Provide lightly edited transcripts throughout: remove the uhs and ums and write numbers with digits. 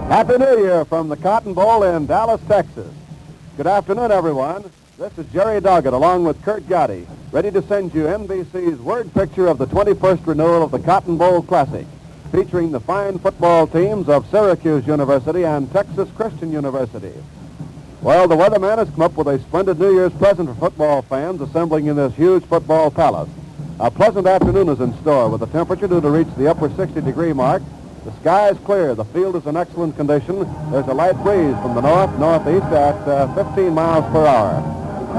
Happy New Year from the Cotton Bowl in Dallas, Texas. Good afternoon, everyone. This is Jerry Doggett along with Curt Gowdy, ready to send you NBC's word picture of the 21st renewal of the Cotton Bowl Classic, featuring the fine football teams of Syracuse University and Texas Christian University. Well, the weatherman has come up with a splendid New Year's present for football fans assembling in this huge football palace. A pleasant afternoon is in store with the temperature due to reach the upper 60-degree mark. The sky is clear. The field is in excellent condition. There's a light breeze from the north-northeast at 15 miles per hour.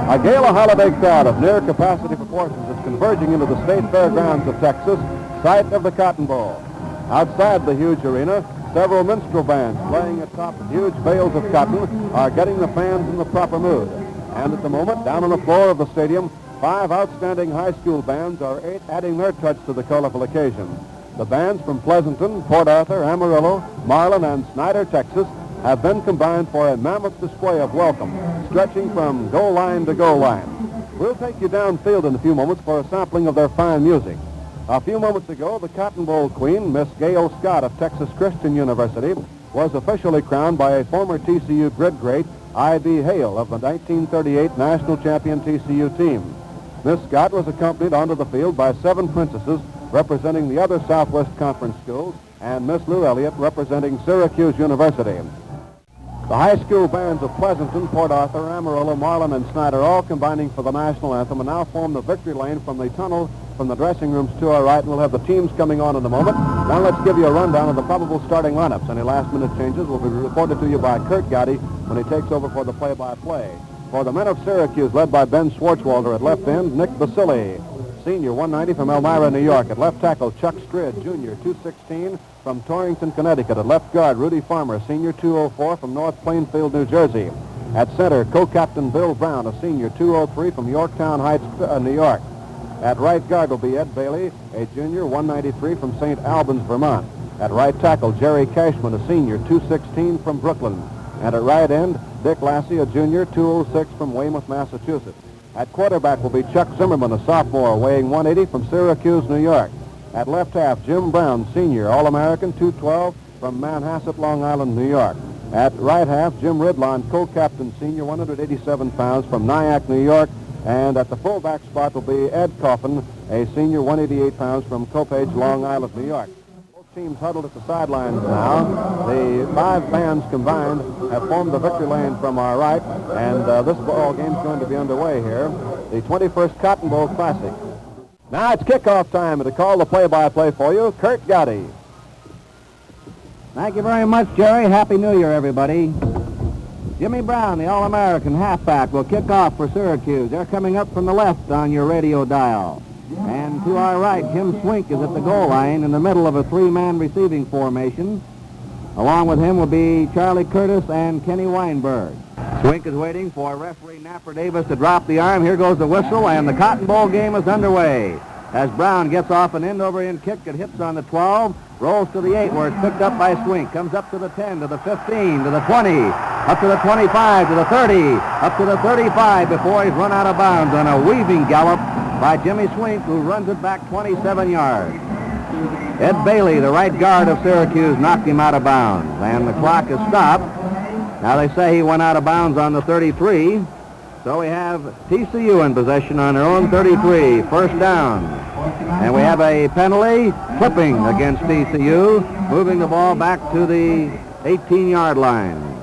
A gala holiday crowd of near-capacity proportions is converging into the state fairgrounds of Texas, site of the Cotton Bowl. Outside the huge arena, several minstrel bands playing atop huge bales of cotton are getting the fans in the proper mood. And at the moment, down on the floor of the stadium, 5 outstanding high school bands are adding their touch to the colorful occasion. The bands from Pleasanton, Port Arthur, Amarillo, Marlin, and Snyder, Texas, have been combined for a mammoth display of welcome, stretching from goal line to goal line. We'll take you downfield in a few moments for a sampling of their fine music. A few moments ago, the Cotton Bowl Queen, Miss Gail Scott of Texas Christian University, was officially crowned by a former TCU grid great, I.B. Hale, of the 1938 national champion TCU team. Miss Scott was accompanied onto the field by 7 princesses representing the other Southwest Conference schools and Miss Lou Elliott representing Syracuse University. The high school bands of Pleasanton, Port Arthur, Amarillo, Marlin, and Snyder all combining for the national anthem and now form the victory lane from the tunnel from the dressing rooms to our right, and we'll have the teams coming on in a moment. Now let's give you a rundown of the probable starting lineups. Any last-minute changes will be reported to you by Curt Gowdy when he takes over for the play-by-play. For the men of Syracuse, led by Ben Swartzwalder at left end, Nick Basile, senior, 190 from Elmira, New York. At left tackle, Chuck Strid, junior, 216 from Torrington, Connecticut. At left guard, Rudy Farmer, senior, 204 from North Plainfield, New Jersey. At center, co-captain Bill Brown, a senior, 203 from Yorktown Heights, New York. At right guard will be Ed Bailey, a junior, 193 from St. Albans, Vermont. At right tackle, Jerry Cashman, a senior, 216 from Brooklyn. And at right end, Dick Lassie, a junior, 206 from Weymouth, Massachusetts. At quarterback will be Chuck Zimmerman, a sophomore, weighing 180 from Syracuse, New York. At left half, Jim Brown, senior, All-American, 212 from Manhasset, Long Island, New York. At right half, Jim Ridlon, co-captain, senior, 187 pounds from Nyack, New York. And at the fullback spot will be Ed Coffin, a senior, 188 pounds from Copage, Long Island, New York. Both teams huddled at the sidelines now. The 5 bands combined have formed the victory lane from our right, and this ball game is going to be underway here. The 21st Cotton Bowl Classic. Now it's kickoff time, and to call the play-by-play for you, Curt Gowdy. Thank you very much, Jerry. Happy New Year, everybody. Jimmy Brown, the All-American halfback, will kick off for Syracuse. They're coming up from the left on your radio dial. And to our right, Jim Swink is at the goal line in the middle of a 3-man receiving formation. Along with him will be Charlie Curtis and Kenny Weinberg. Swink is waiting for referee Napper Davis to drop the arm. Here goes the whistle, and the Cotton Bowl game is underway. As Brown gets off an end-over-end kick, it hits on the 12, rolls to the 8 where it's picked up by Swink, comes up to the 10, to the 15, to the 20, up to the 25, to the 30, up to the 35 before he's run out of bounds on a weaving gallop by Jimmy Swink, who runs it back 27 yards. Ed Bailey, the right guard of Syracuse, knocked him out of bounds, and the clock is stopped. Now they say he went out of bounds on the 33, so we have TCU in possession on their own 33, first down. And we have a penalty, clipping against TCU, moving the ball back to the 18-yard line.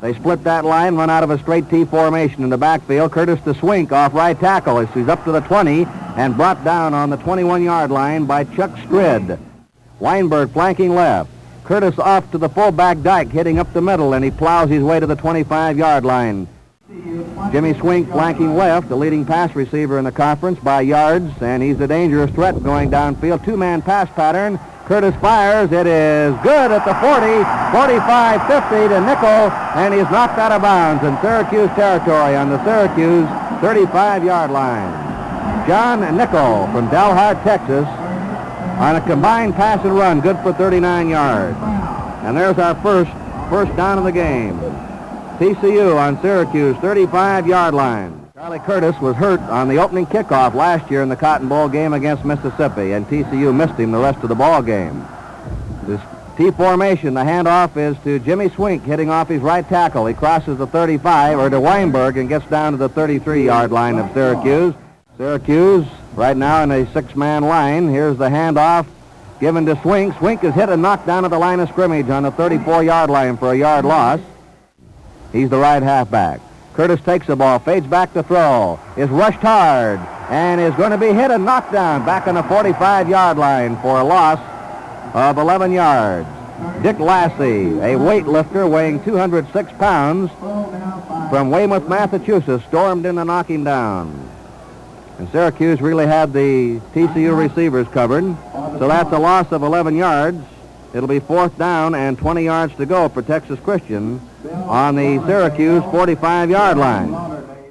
They split that line, run out of a straight T formation in the backfield. Curtis to Swink off right tackle as he's up to the 20 and brought down on the 21-yard line by Chuck Strid. Weinberg flanking left. Curtis off to the fullback Dyke, hitting up the middle, and he plows his way to the 25-yard line. Jimmy Swink flanking left, the leading pass receiver in the conference by yards, and he's a dangerous threat going downfield. 2-man pass pattern. Curtis fires. It is good at the 40, 45, 50 to Nickel, and he's knocked out of bounds in Syracuse territory on the Syracuse 35-yard line. John Nickel from Dalhart, Texas, on a combined pass and run, good for 39 yards. And there's our first down of the game. TCU on Syracuse 35-yard line. Charlie Curtis was hurt on the opening kickoff last year in the Cotton Bowl game against Mississippi, and TCU missed him the rest of the ball game. This T formation. The handoff is to Jimmy Swink, hitting off his right tackle. He crosses the 35, or to Weinberg, and gets down to the 33-yard line of Syracuse. Syracuse right now in a six-man line. Here's the handoff given to Swink. Swink is hit and knocked down at the line of scrimmage on the 34-yard line for a yard loss. He's the right halfback. Curtis takes the ball, fades back to throw, is rushed hard, and is going to be hit and knocked down back on the 45-yard line for a loss of 11 yards. Dick Lassie, a weightlifter weighing 206 pounds from Weymouth, Massachusetts, stormed in to knock him down. And Syracuse really had the TCU receivers covered, so that's a loss of 11 yards. It'll be 4th down and 20 yards to go for Texas Christian on the Syracuse 45-yard line.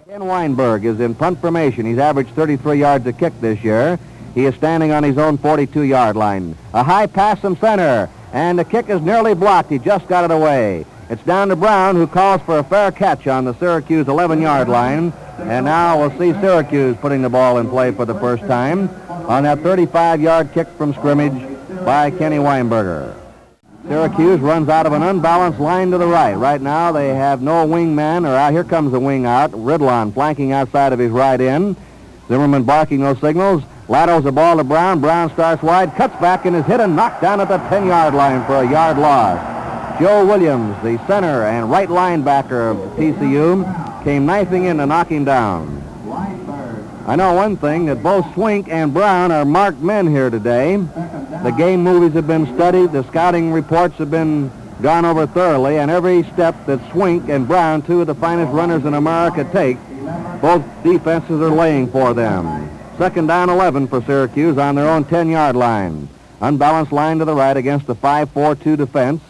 Ken Weinberg is in punt formation. He's averaged 33 yards a kick this year. He is standing on his own 42-yard line. A high pass from center, and the kick is nearly blocked. He just got it away. It's down to Brown, who calls for a fair catch on the Syracuse 11-yard line. And now we'll see Syracuse putting the ball in play for the first time on that 35-yard kick from scrimmage by Kenny Weinberger. Syracuse runs out of an unbalanced line to the right. Right now they have no wingman, or here comes the wing out. Ridlon flanking outside of his right end. Zimmerman barking those signals. Laterals the ball to Brown. Brown starts wide, cuts back, and is hit and knocked down at the 10-yard line for a yard loss. Joe Williams, the center and right linebacker of TCU, came knifing in to knock him down. I know one thing, that both Swink and Brown are marked men here today. The game movies have been studied, the scouting reports have been gone over thoroughly, and every step that Swink and Brown, two of the finest runners in America, take, both defenses are laying for them. 2nd down 11 for Syracuse on their own 10-yard line. Unbalanced line to the right against the 5-4-2 defense.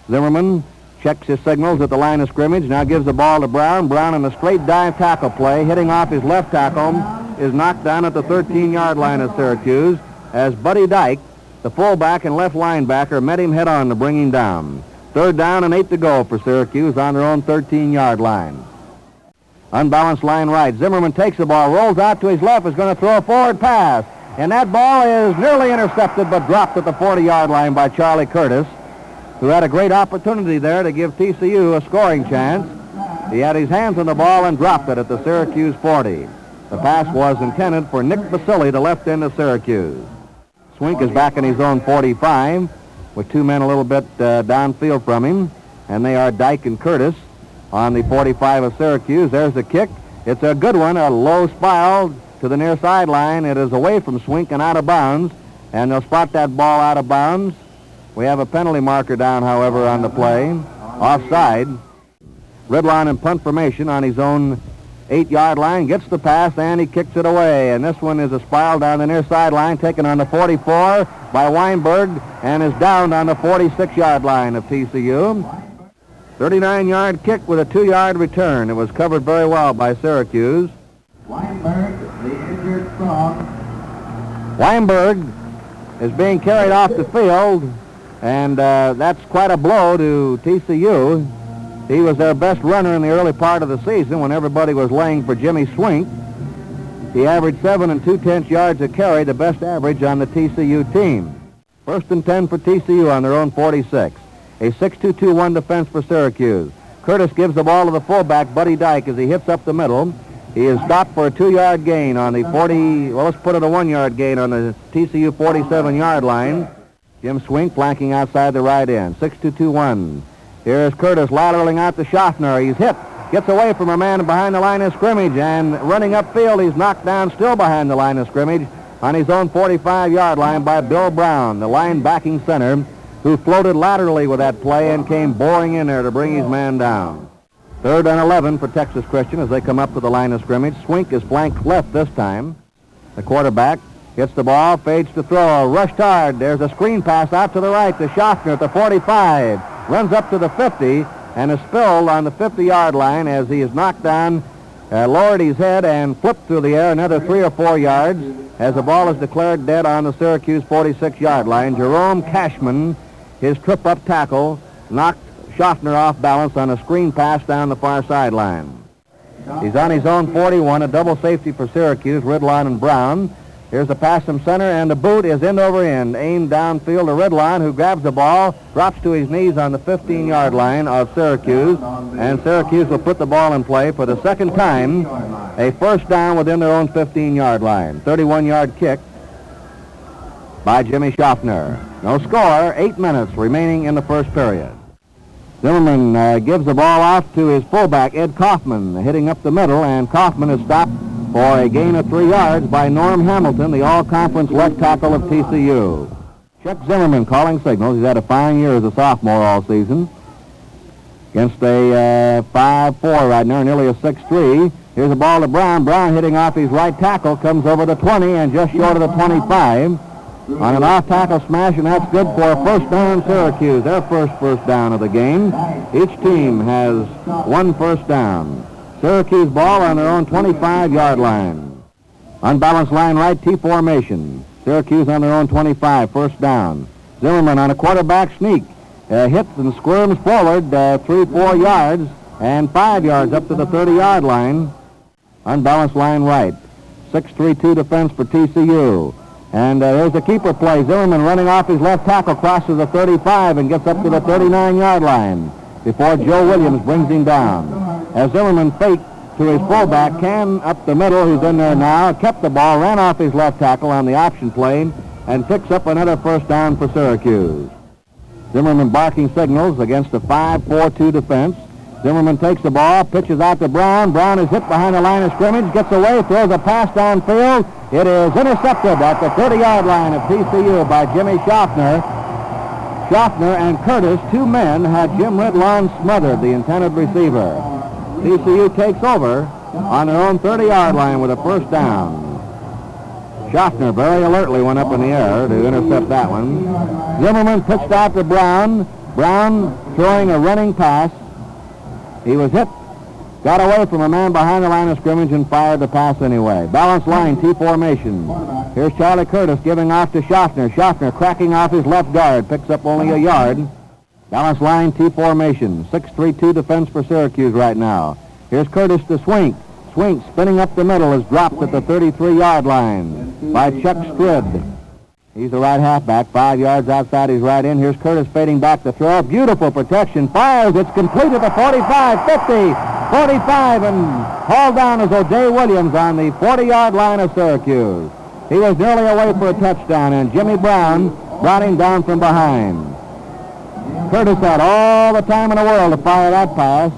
Zimmerman checks his signals at the line of scrimmage, now gives the ball to Brown. Brown in a straight dive tackle play, hitting off his left tackle, is knocked down at the 13-yard line of Syracuse as Buddy Dyke, the fullback and left linebacker, met him head-on to bring him down. 3rd down and 8 to go for Syracuse on their own 13-yard line. Unbalanced line right. Zimmerman takes the ball, rolls out to his left, is going to throw a forward pass. And that ball is nearly intercepted but dropped at the 40-yard line by Charlie Curtis, who had a great opportunity there to give TCU a scoring chance. He had his hands on the ball and dropped it at the Syracuse 40. The pass was intended for Nick Basile, the left end of Syracuse. Swink is back in his own 45 with two men a little bit downfield from him, and they are Dyke and Curtis on the 45 of Syracuse. There's the kick. It's a good one, a low spiral to the near sideline. It is away from Swink and out of bounds, and they'll spot that ball out of bounds. We have a penalty marker down, however, on the play. Offside. Ridlon in punt formation on his own 8-yard line, gets the pass, and he kicks it away. And this one is a spiral down the near sideline, taken on the 44 by Weinberg, and is downed on the 46-yard line of TCU. 39-yard kick with a 2-yard return. It was covered very well by Syracuse. Weinberg, the injured strong. Weinberg is being carried off the field, and that's quite a blow to TCU. He was their best runner in the early part of the season when everybody was laying for Jimmy Swink. He averaged 7 2/10 yards a carry, the best average on the TCU team. 1st and 10 for TCU on their own 46. A 6-2-2-1 defense for Syracuse. Curtis gives the ball to the fullback, Buddy Dyke, as he hits up the middle. He is stopped for a 2-yard gain on the 1-yard gain on the TCU 47-yard line. Jim Swink flanking outside the right end. 6-2-2-1. Here's Curtis lateraling out to Shofner. He's hit. Gets away from a man behind the line of scrimmage, and running upfield, he's knocked down still behind the line of scrimmage on his own 45-yard line by Bill Brown, the line-backing center, who floated laterally with that play and came boring in there to bring his man down. 3rd and 11 for Texas Christian as they come up to the line of scrimmage. Swink is flanked left this time. The quarterback gets the ball, fades to throw, rushed hard. There's a screen pass out to the right to Shofner at the 45. Runs up to the 50 and is spilled on the 50-yard line as he is knocked down, lowered his head, and flipped through the air another 3 or 4 yards as the ball is declared dead on the Syracuse 46-yard line. Jerome Cashman, his trip-up tackle, knocked Shofner off balance on a screen pass down the far sideline. He's on his own 41, a double safety for Syracuse, Ridlon and Brown. Here's the pass from center, and the boot is end over end, aimed downfield to Redline, who grabs the ball, drops to his knees on the 15-yard line of Syracuse, and Syracuse will put the ball in play for the second time, a first down within their own 15-yard line. 31-yard kick by Jimmy Shofner. No score, 8 minutes remaining in the first period. Zimmerman gives the ball off to his fullback, Ed Kaufman, hitting up the middle, and Kaufman is stopped for a gain of 3 yards by Norm Hamilton, the all-conference left tackle of TCU. Chuck Zimmerman calling signals. He's had a fine year as a sophomore all season. Against a 5'4" right now, nearly a 6'3". Here's a ball to Brown. Brown hitting off his right tackle, comes over the 20 and just short of the 25. On an off-tackle smash, and that's good for a first down Syracuse, their first down of the game. Each team has 1 first down. Syracuse ball on their own 25-yard line. Unbalanced line right, T formation. Syracuse on their own 25, first down. Zimmerman on a quarterback sneak. Hits and squirms forward 3-4 yards and 5 yards up to the 30-yard line. Unbalanced line right. 6-3-2 defense for TCU. And there's the keeper play. Zimmerman running off his left tackle, crosses the 35 and gets up to the 39-yard line before Joe Williams brings him down. As Zimmerman faked to his fullback, Can up the middle, who's in there now, kept the ball, ran off his left tackle on the option play, and picks up another first down for Syracuse. Zimmerman barking signals against a 5-4-2 defense. Zimmerman takes the ball, pitches out to Brown. Brown is hit behind the line of scrimmage, gets away, throws a pass downfield. It is intercepted at the 30-yard line of TCU by Jimmy Shofner. Shofner and Curtis, 2 men, had Jim Ridlon smothered, the intended receiver. TCU takes over on their own 30-yard line with a first down. Schaffner very alertly went up in the air to intercept that one. Zimmerman pitched out to Brown. Brown throwing a running pass. He was hit, got away from a man behind the line of scrimmage and fired the pass anyway. Balanced line, T formation. Here's Charlie Curtis giving off to Schaffner. Schaffner cracking off his left guard, picks up only a yard. Balanced line, T formation. 6-3-2 defense for Syracuse right now. Here's Curtis to Swink. Swink spinning up the middle is dropped at the 33-yard line by Chuck Strid. He's the right halfback, 5 yards outside his right end. Here's Curtis fading back to throw. Beautiful protection. Fires. It's complete at the 45, 50, 45, and hauled down as O'Day Williams on the 40-yard line of Syracuse. He was nearly away for a touchdown, and Jimmy Brown brought him down from behind. Curtis had all the time in the world to fire that pass,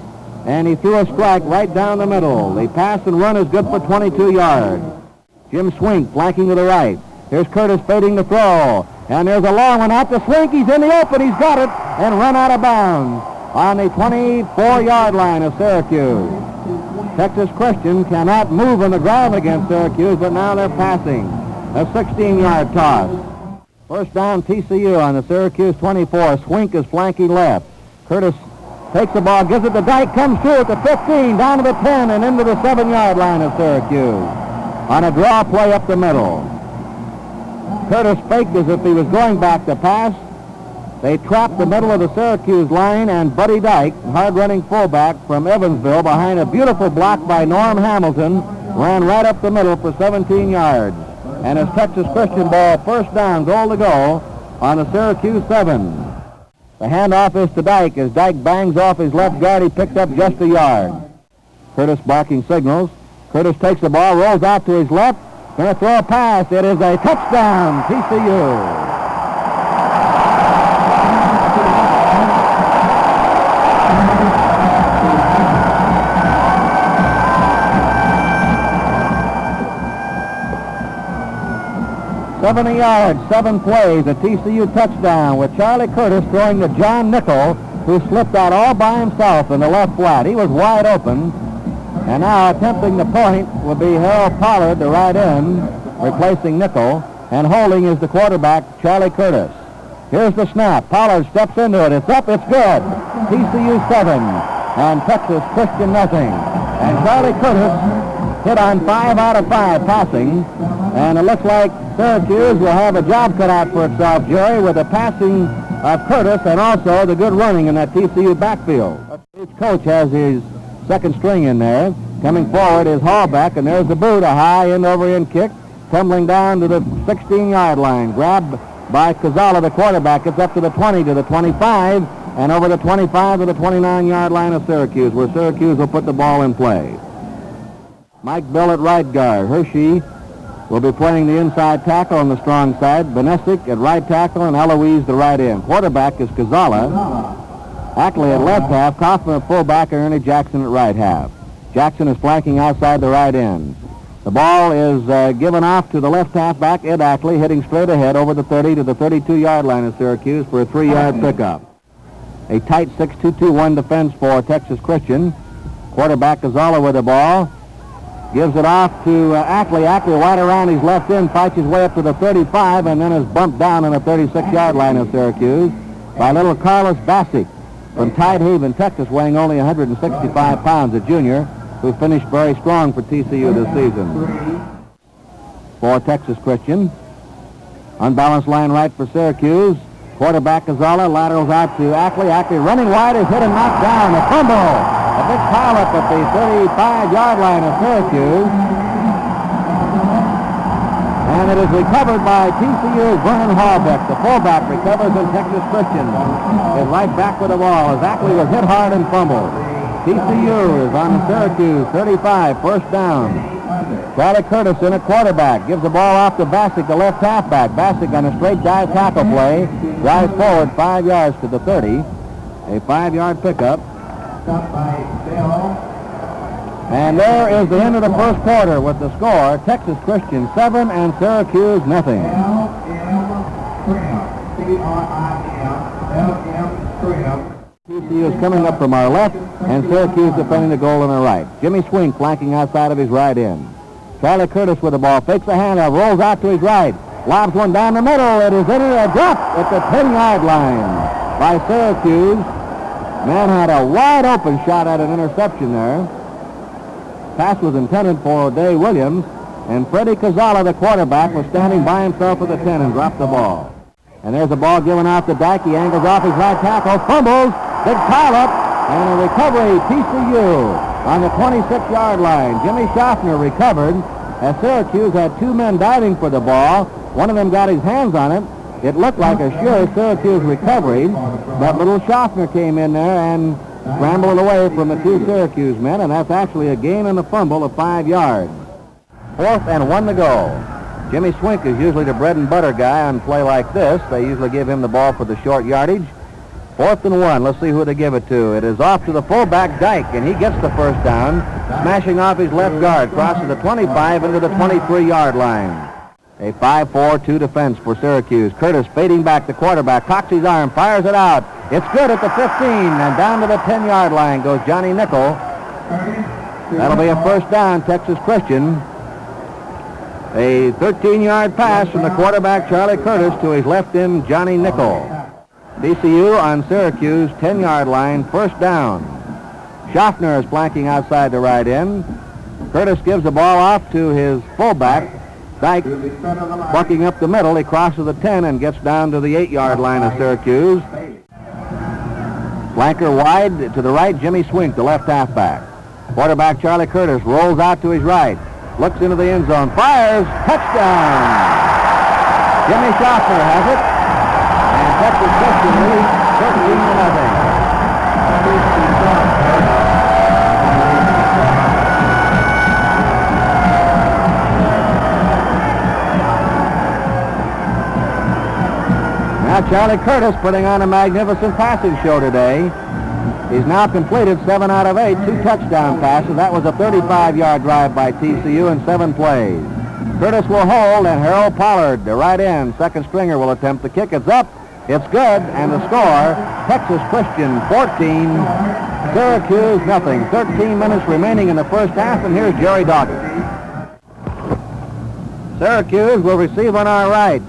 and he threw a strike right down the middle. The pass and run is good for 22 yards. Jim Swink flanking to the right. Here's Curtis fading the throw, and there's a long one out to Swink. He's in the open. He's got it, and run out of bounds on the 24-yard line of Syracuse. Texas Christian cannot move on the ground against Syracuse, but now they're passing. A 16-yard toss. First down, TCU on the Syracuse 24. Swink is flanking left. Curtis takes the ball, gives it to Dyke, comes through at the 15, down to the 10, and into the 7-yard line of Syracuse on a draw play up the middle. Curtis faked as if he was going back to pass. They trapped the middle of the Syracuse line, and Buddy Dyke, hard-running fullback from Evansville, behind a beautiful block by Norm Hamilton, ran right up the middle for 17 yards. And it's Texas Christian ball, first down, goal to go on the Syracuse 7. The handoff is to Dyke. As Dyke bangs off his left guard, he picked up just a yard. Curtis barking signals. Curtis takes the ball, rolls out to his left, going to throw a pass. It is a touchdown, TCU. 70 yards, 7 plays, a TCU touchdown with Charlie Curtis throwing to John Nickel, who slipped out all by himself in the left flat. He was wide open, and now attempting the point will be Harold Pollard, the right end, replacing Nickel, and holding is the quarterback, Charlie Curtis. Here's the snap. Pollard steps into it. It's up. It's good. TCU 7 and Texas Christian nothing. And Charlie Curtis hit on 5 out of 5 passing, and it looks like Syracuse will have a job cut out for itself, Jerry, with the passing of Curtis and also the good running in that TCU backfield. Each coach has his second string in there. Coming forward is Halfback, and there's the boot, a high end-over-end kick. tumbling down to the 16-yard line. Grabbed by Cazala, the quarterback. Gets up to the 20, to the 25, and over the 25 to the 29-yard line of Syracuse, where Syracuse will put the ball in play. Mike Bell at right guard. Hershey will be playing the inside tackle on the strong side. Benesic at right tackle and Eloise the right end. Quarterback is Cazala. Ackley at left half, Kaufman at fullback, and Ernie Jackson at right half. Jackson is flanking outside the right end. The ball is given off to the left halfback, Ed Ackley, hitting straight ahead over the 30 to the 32-yard line of Syracuse for a 3-yard pickup. A tight 6-2-2-1 defense for Texas Christian. Quarterback Cazala with the ball. Gives it off to Ackley. Ackley right around his left end, fights his way up to the 35, and then is bumped down on the 36-yard line of Syracuse by little Carlos Bassick from Tidehaven, Texas, weighing only 165 pounds, a junior, who finished very strong for TCU this season. For Texas Christian, unbalanced line right for Syracuse. Quarterback Cazala laterals out to Ackley. Ackley running wide is hit and knocked down. A fumble. A big pileup at the 35-yard line of Syracuse. And it is recovered by TCU's Vernon Halfback. The fullback recovers, and Texas Christian is right back with the ball as Ackley was hit hard and fumbled. TCU is on Syracuse 35, first down. Charlie Curtis in at quarterback. Gives the ball off to Bassick, the left halfback. Bassick on a straight dive tackle play. Drives forward 5 yards to the 30. A 5-yard pickup. And there is the end of the first quarter with the score, Texas Christian 7 and Syracuse nothing. TCU is coming up from our left, and Syracuse defending the goal on our right. Jimmy Swink flanking outside of his right end. Charlie Curtis with the ball, fakes a handoff, rolls out to his right, lobs one down the middle. It is into a drop at the 10-yard line by Syracuse. Man had a wide open shot at an interception there. Pass was intended for Day Williams, and Freddie Cazala, the quarterback, was standing by himself at the 10 and dropped the ball. And there's a ball given out to Dyke. He angles off his right tackle, fumbles, big pileup, and a recovery, TCU on the 26-yard line. Jimmy Shofner recovered as Syracuse had 2 men diving for the ball. One of them got his hands on it. It looked like a sure Syracuse recovery, but little Shofner came in there and scrambled away from the 2 Syracuse men, and that's actually a gain and a fumble of 5 yards. 4th and 1 to go. Jimmy Swink is usually the bread and butter guy on play like this. They usually give him the ball for the short yardage. 4th and 1. Let's see who they give it to. It is off to the fullback, Dyke, and he gets the first down, smashing off his left guard, crosses the 25 into the 23-yard line. A 5-4-2 defense for Syracuse. Curtis fading back, the quarterback, cocks his arm, fires it out. It's good at the 15, and down to the 10-yard line goes Johnny Nickel. That'll be a first down, Texas Christian. A 13-yard pass from the quarterback, Charlie Curtis, to his left end, Johnny Nickel. TCU on Syracuse 10-yard line, first down. Shofner is flanking outside the right end. Curtis gives the ball off to his fullback, Dyke, bucking up the middle. He crosses the 10 and gets down to the 8-yard line of Syracuse. Flanker wide to the right, Jimmy Swink, the left halfback. Quarterback Charlie Curtis rolls out to his right, looks into the end zone, fires, touchdown! Jimmy Shofner has it, and Texas Christian leads 13-0. Now Charlie Curtis putting on a magnificent passing show today. He's now completed 7 out of 8, 2 touchdown passes. That was a 35-yard drive by TCU in 7 plays. Curtis will hold, and Harold Pollard, the right end, second stringer, will attempt the kick. It's up. It's good, and the score, Texas Christian 14, Syracuse nothing. 13 minutes remaining in the first half, and here's Jerry Doggett. Syracuse will receive on our right.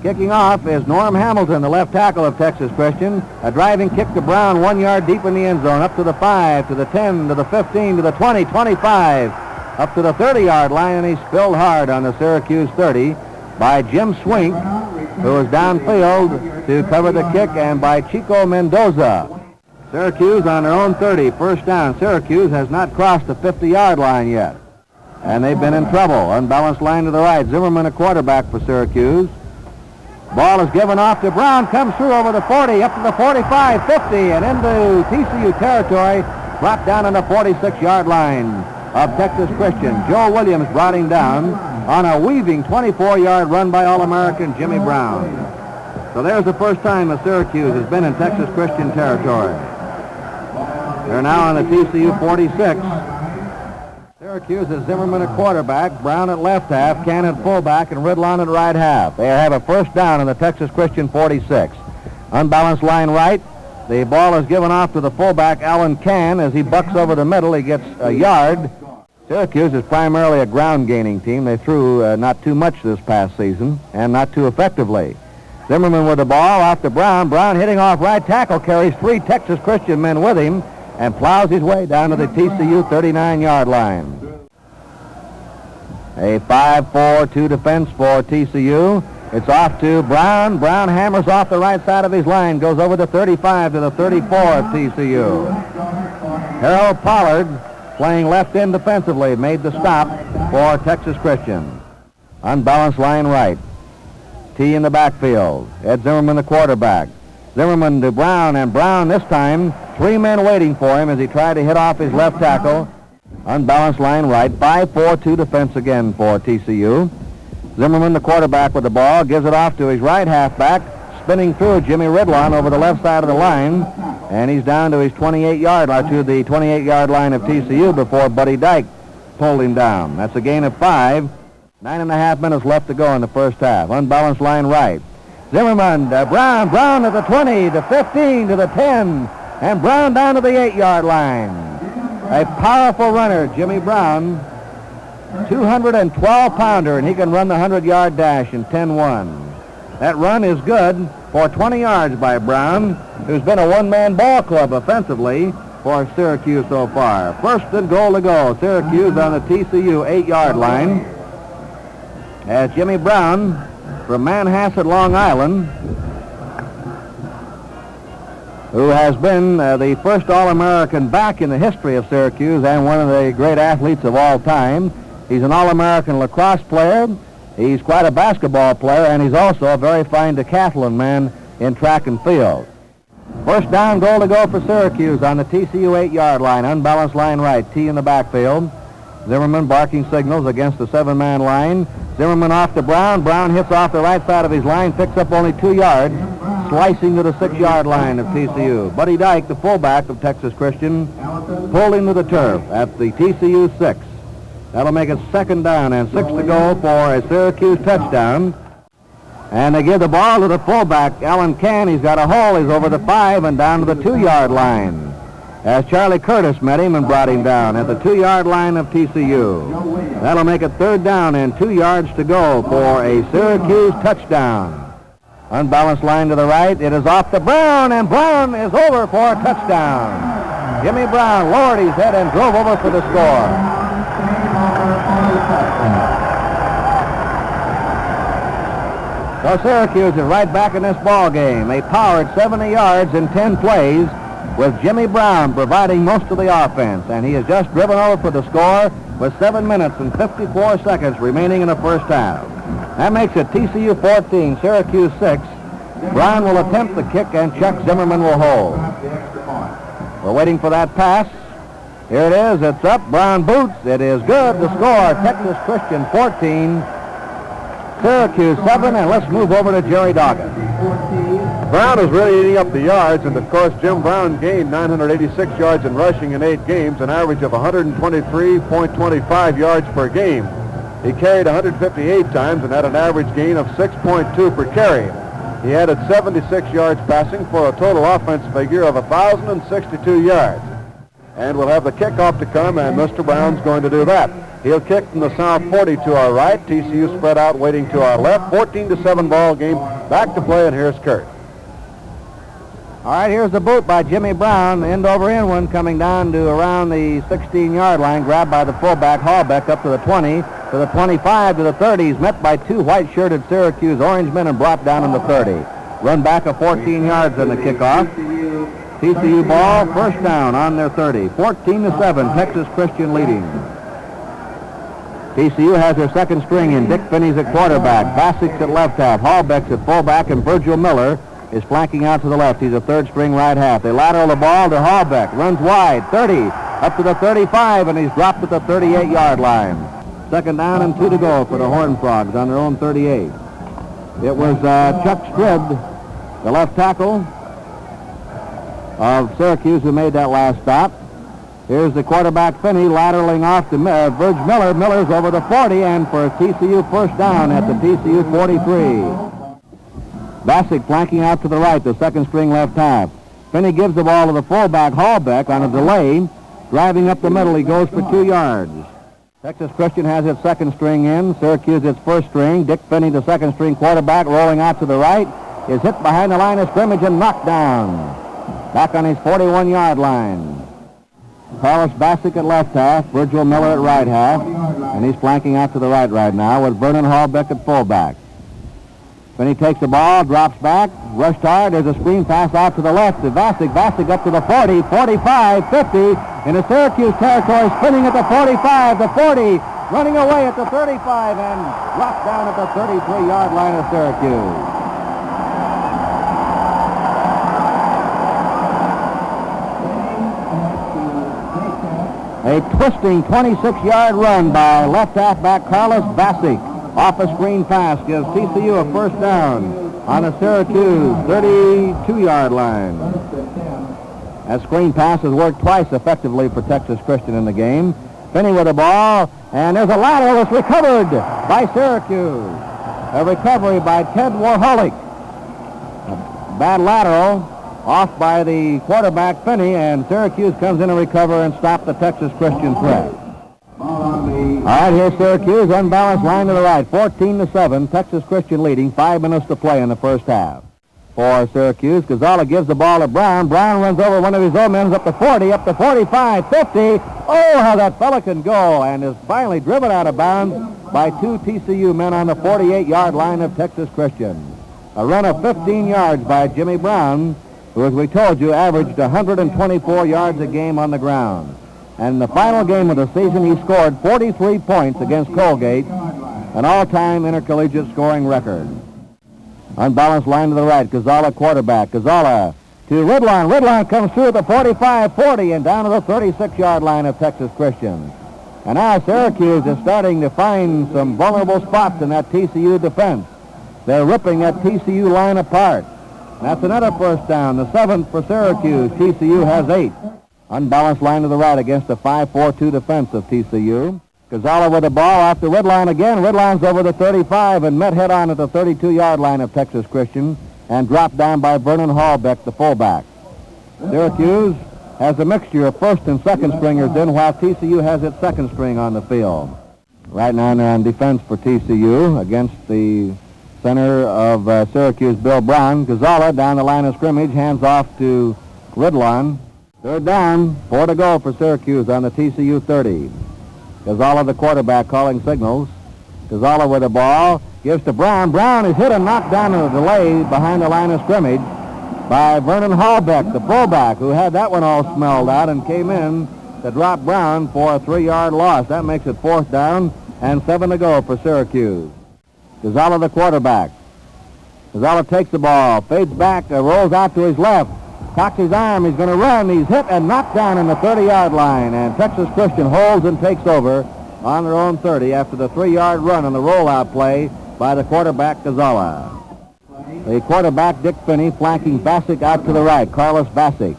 Kicking off is Norm Hamilton, the left tackle of Texas Christian. A driving kick to Brown 1 yard deep in the end zone, up to the 5, to the 10, to the 15, to the 20, 25, up to the 30-yard line, and he spilled hard on the Syracuse 30 by Jim Swink, who was downfield to cover the kick, and by Chico Mendoza. Syracuse on their own 30, first down. Syracuse has not crossed the 50-yard line yet. And they've been in trouble. Unbalanced line to the right. Zimmerman, a quarterback for Syracuse. Ball is given off to Brown. Comes through over the 40, up to the 45, 50, and into TCU territory. Brought down on the 46-yard line of Texas Christian. Joe Williams brought him down on a weaving 24-yard run by All-American Jimmy Brown. So there's the first time that Syracuse has been in Texas Christian territory. They're now on the TCU 46. Syracuse is Zimmerman at quarterback, Brown at left half, Cann at fullback, and Ridlon at right half. They have a first down in the Texas Christian 46. Unbalanced line right. The ball is given off to the fullback, Alan Cann. As he bucks over the middle, he gets a yard. Syracuse is primarily a ground-gaining team. They threw not too much this past season, and not too effectively. Zimmerman with the ball off to Brown. Brown hitting off right tackle, carries 3 Texas Christian men with him, and plows his way down to the TCU 39-yard line. A 5-4-2 defense for TCU. It's off to Brown. Brown hammers off the right side of his line, goes over the 35 to the 34 of TCU. Harold Pollard, playing left end defensively, made the stop for Texas Christian. Unbalanced line right. T in the backfield. Ed Zimmerman, the quarterback. Zimmerman to Brown, and Brown this time, 3 men waiting for him as he tried to hit off his left tackle. Unbalanced line right. 5-4-2 defense again for TCU. Zimmerman, the quarterback with the ball, gives it off to his right halfback, spinning through Jimmy Ridlon over the left side of the line, and he's down to his 28-yard line, to the 28-yard line of TCU before Buddy Dyke pulled him down. That's a gain of 5. 9.5 minutes left to go in the first half. Unbalanced line right. Zimmerman, Brown to the 20, to 15, to the 10, and Brown down to the 8-yard line. A powerful runner, Jimmy Brown, 212-pounder, and he can run the 100-yard dash in 10-1. That run is good for 20 yards by Brown, who's been a one-man ball club offensively for Syracuse so far. First and goal to go. Syracuse on the TCU 8-yard line. As Jimmy Brown from Manhasset, Long Island, who has been the first All-American back in the history of Syracuse and one of the great athletes of all time. He's an All-American lacrosse player. He's quite a basketball player, and he's also a very fine decathlon man in track and field. First down, goal to go for Syracuse on the TCU 8-yard line. Unbalanced line right. T in the backfield. Zimmerman barking signals against the 7-man line. Zimmerman off to Brown. Brown hits off the right side of his line, picks up only 2 yards, slicing to the 6-yard line of TCU. Buddy Dyke, the fullback of Texas Christian, pulled him to the turf at the TCU 6. That'll make it second down and 6 to go for a Syracuse touchdown. And they give the ball to the fullback, Alan Cann. He's got a hole. He's over the 5 and down to the 2-yard line, as Charlie Curtis met him and brought him down at the 2-yard line of TCU. That'll make it third down and 2 yards to go for a Syracuse touchdown. Unbalanced line to the right. It is off to Brown, and Brown is over for a touchdown. Jimmy Brown lowered his head and drove over for the score. So Syracuse is right back in this ball game. They powered 70 yards in 10 plays, with Jimmy Brown providing most of the offense, and he has just driven over for the score with 7 minutes and 54 seconds remaining in the first half. That makes it TCU 14, Syracuse 6. Brown will attempt the kick, and Chuck Zimmerman will hold. We're waiting for that pass. Here it is. It's up. Brown boots. It is good. The score, Texas Christian 14, Syracuse 7, and let's move over to Jerry Doggett. Brown is really eating up the yards, and of course Jim Brown gained 986 yards in rushing in 8 games, an average of 123.25 yards per game. He carried 158 times and had an average gain of 6.2 per carry. He added 76 yards passing for a total offense figure of 1,062 yards. And we'll have the kickoff to come, and Mr. Brown's going to do that. He'll kick from the south 40 to our right. TCU spread out waiting to our left. 14-7 ball game. Back to play, and here's Curt. All right, here's the boot by Jimmy Brown, end over end one, coming down to around the 16-yard line, grabbed by the fullback Halfback up to the 20, to the 25, to the 30. He's met by 2 white-shirted Syracuse Orangemen and brought down in the 30. Run back of 14 yards in the kickoff. TCU ball, first down on their 30. 14-7, Texas Christian leading. TCU has their second string in. Dick Finney's at quarterback. Bassick's at left half. Halfback's at fullback, and Virgil Miller is flanking out to the left. He's a third string right half. They lateral the ball to Halfback. Runs wide. 30. Up to the 35, and he's dropped at the 38-yard line. Second down and 2 to go for the Horned Frogs on their own 38. It was Chuck Stribb, the left tackle of Syracuse, who made that last stop. Here's the quarterback, Finney, lateraling off to Virg Miller. Miller's over the 40, and for a TCU first down at the TCU 43. Bassick flanking out to the right, the second string left half. Finney gives the ball to the fullback, Halfback, on a delay. Driving up the middle, he goes for 2 yards. Texas Christian has its second string in. Syracuse its first string. Dick Finney, the second string quarterback, rolling out to the right, is hit behind the line of scrimmage and knocked down. Back on his 41-yard line. Carlos Bassick at left half, Virgil Miller at right half, and he's flanking out to the right now with Vernon Halfback at fullback. Finney takes the ball, drops back, rushed hard. There's a screen pass out to the left to Bassick. Bassick up to the 40, 45, 50, in the Syracuse territory, spinning at the 45, the 40, running away at the 35, and dropped down at the 33-yard line of Syracuse. A twisting 26-yard run by left halfback Carlos Bassick off a screen pass gives TCU a first down on the Syracuse 32-yard line. That screen pass has worked twice effectively for Texas Christian in the game. Finney with the ball, and there's a lateral that's recovered by Syracuse. A recovery by Ted Warholic. A bad lateral off by the quarterback Finney, and Syracuse comes in to recover and stop the Texas Christian threat. All right, here's Syracuse, unbalanced line to the right, 14-7, Texas Christian leading, 5 minutes to play in the first half. For Syracuse, Gonzalez gives the ball to Brown. Brown runs over one of his own men, up to 40, up to 45, 50. Oh, how that fella can go, and is finally driven out of bounds by 2 TCU men on the 48-yard line of Texas Christian. A run of 15 yards by Jimmy Brown, who, as we told you, averaged 124 yards a game on the ground. And in the final game of the season, he scored 43 points against Colgate, an all-time intercollegiate scoring record. Unbalanced line to the right, Gonzalez quarterback. Gonzalez to Ridlon. Ridlon comes through at the 45-40 and down to the 36-yard line of Texas Christian. And now Syracuse is starting to find some vulnerable spots in that TCU defense. They're ripping that TCU line apart. That's another first down, the 7th for Syracuse. TCU has 8. Unbalanced line to the right against the 5-4-2 defense of TCU. Gonzalez with the ball off the Ridline again. Ridline's over the 35 and met head-on at the 32-yard line of Texas Christian and dropped down by Vernon Halbeck, the fullback. Syracuse has a mixture of first and second stringers in, while TCU has its second string on the field. Right now they're on defense for TCU against the center of Syracuse, Bill Brown. Gonzalez down the line of scrimmage, hands off to Ridlon. Third down, 4 to go for Syracuse on the TCU 30. Gonzalez, the quarterback, calling signals. Gonzalez with the ball, gives to Brown. Brown is hit and knocked down in a delay behind the line of scrimmage by Vernon Halbeck, the fullback, who had that one all smelled out and came in to drop Brown for a 3-yard loss. That makes it 4th down and 7 to go for Syracuse. Gonzalez, the quarterback. Gonzalez takes the ball, fades back, rolls out to his left. Cocks his arm, he's going to run, he's hit and knocked down in the 30-yard line, and Texas Christian holds and takes over on their own 30 after the 3-yard run on the rollout play by the quarterback Gonzalez. The quarterback, Dick Finney, flanking Bassick out to the right, Carlos Bassick.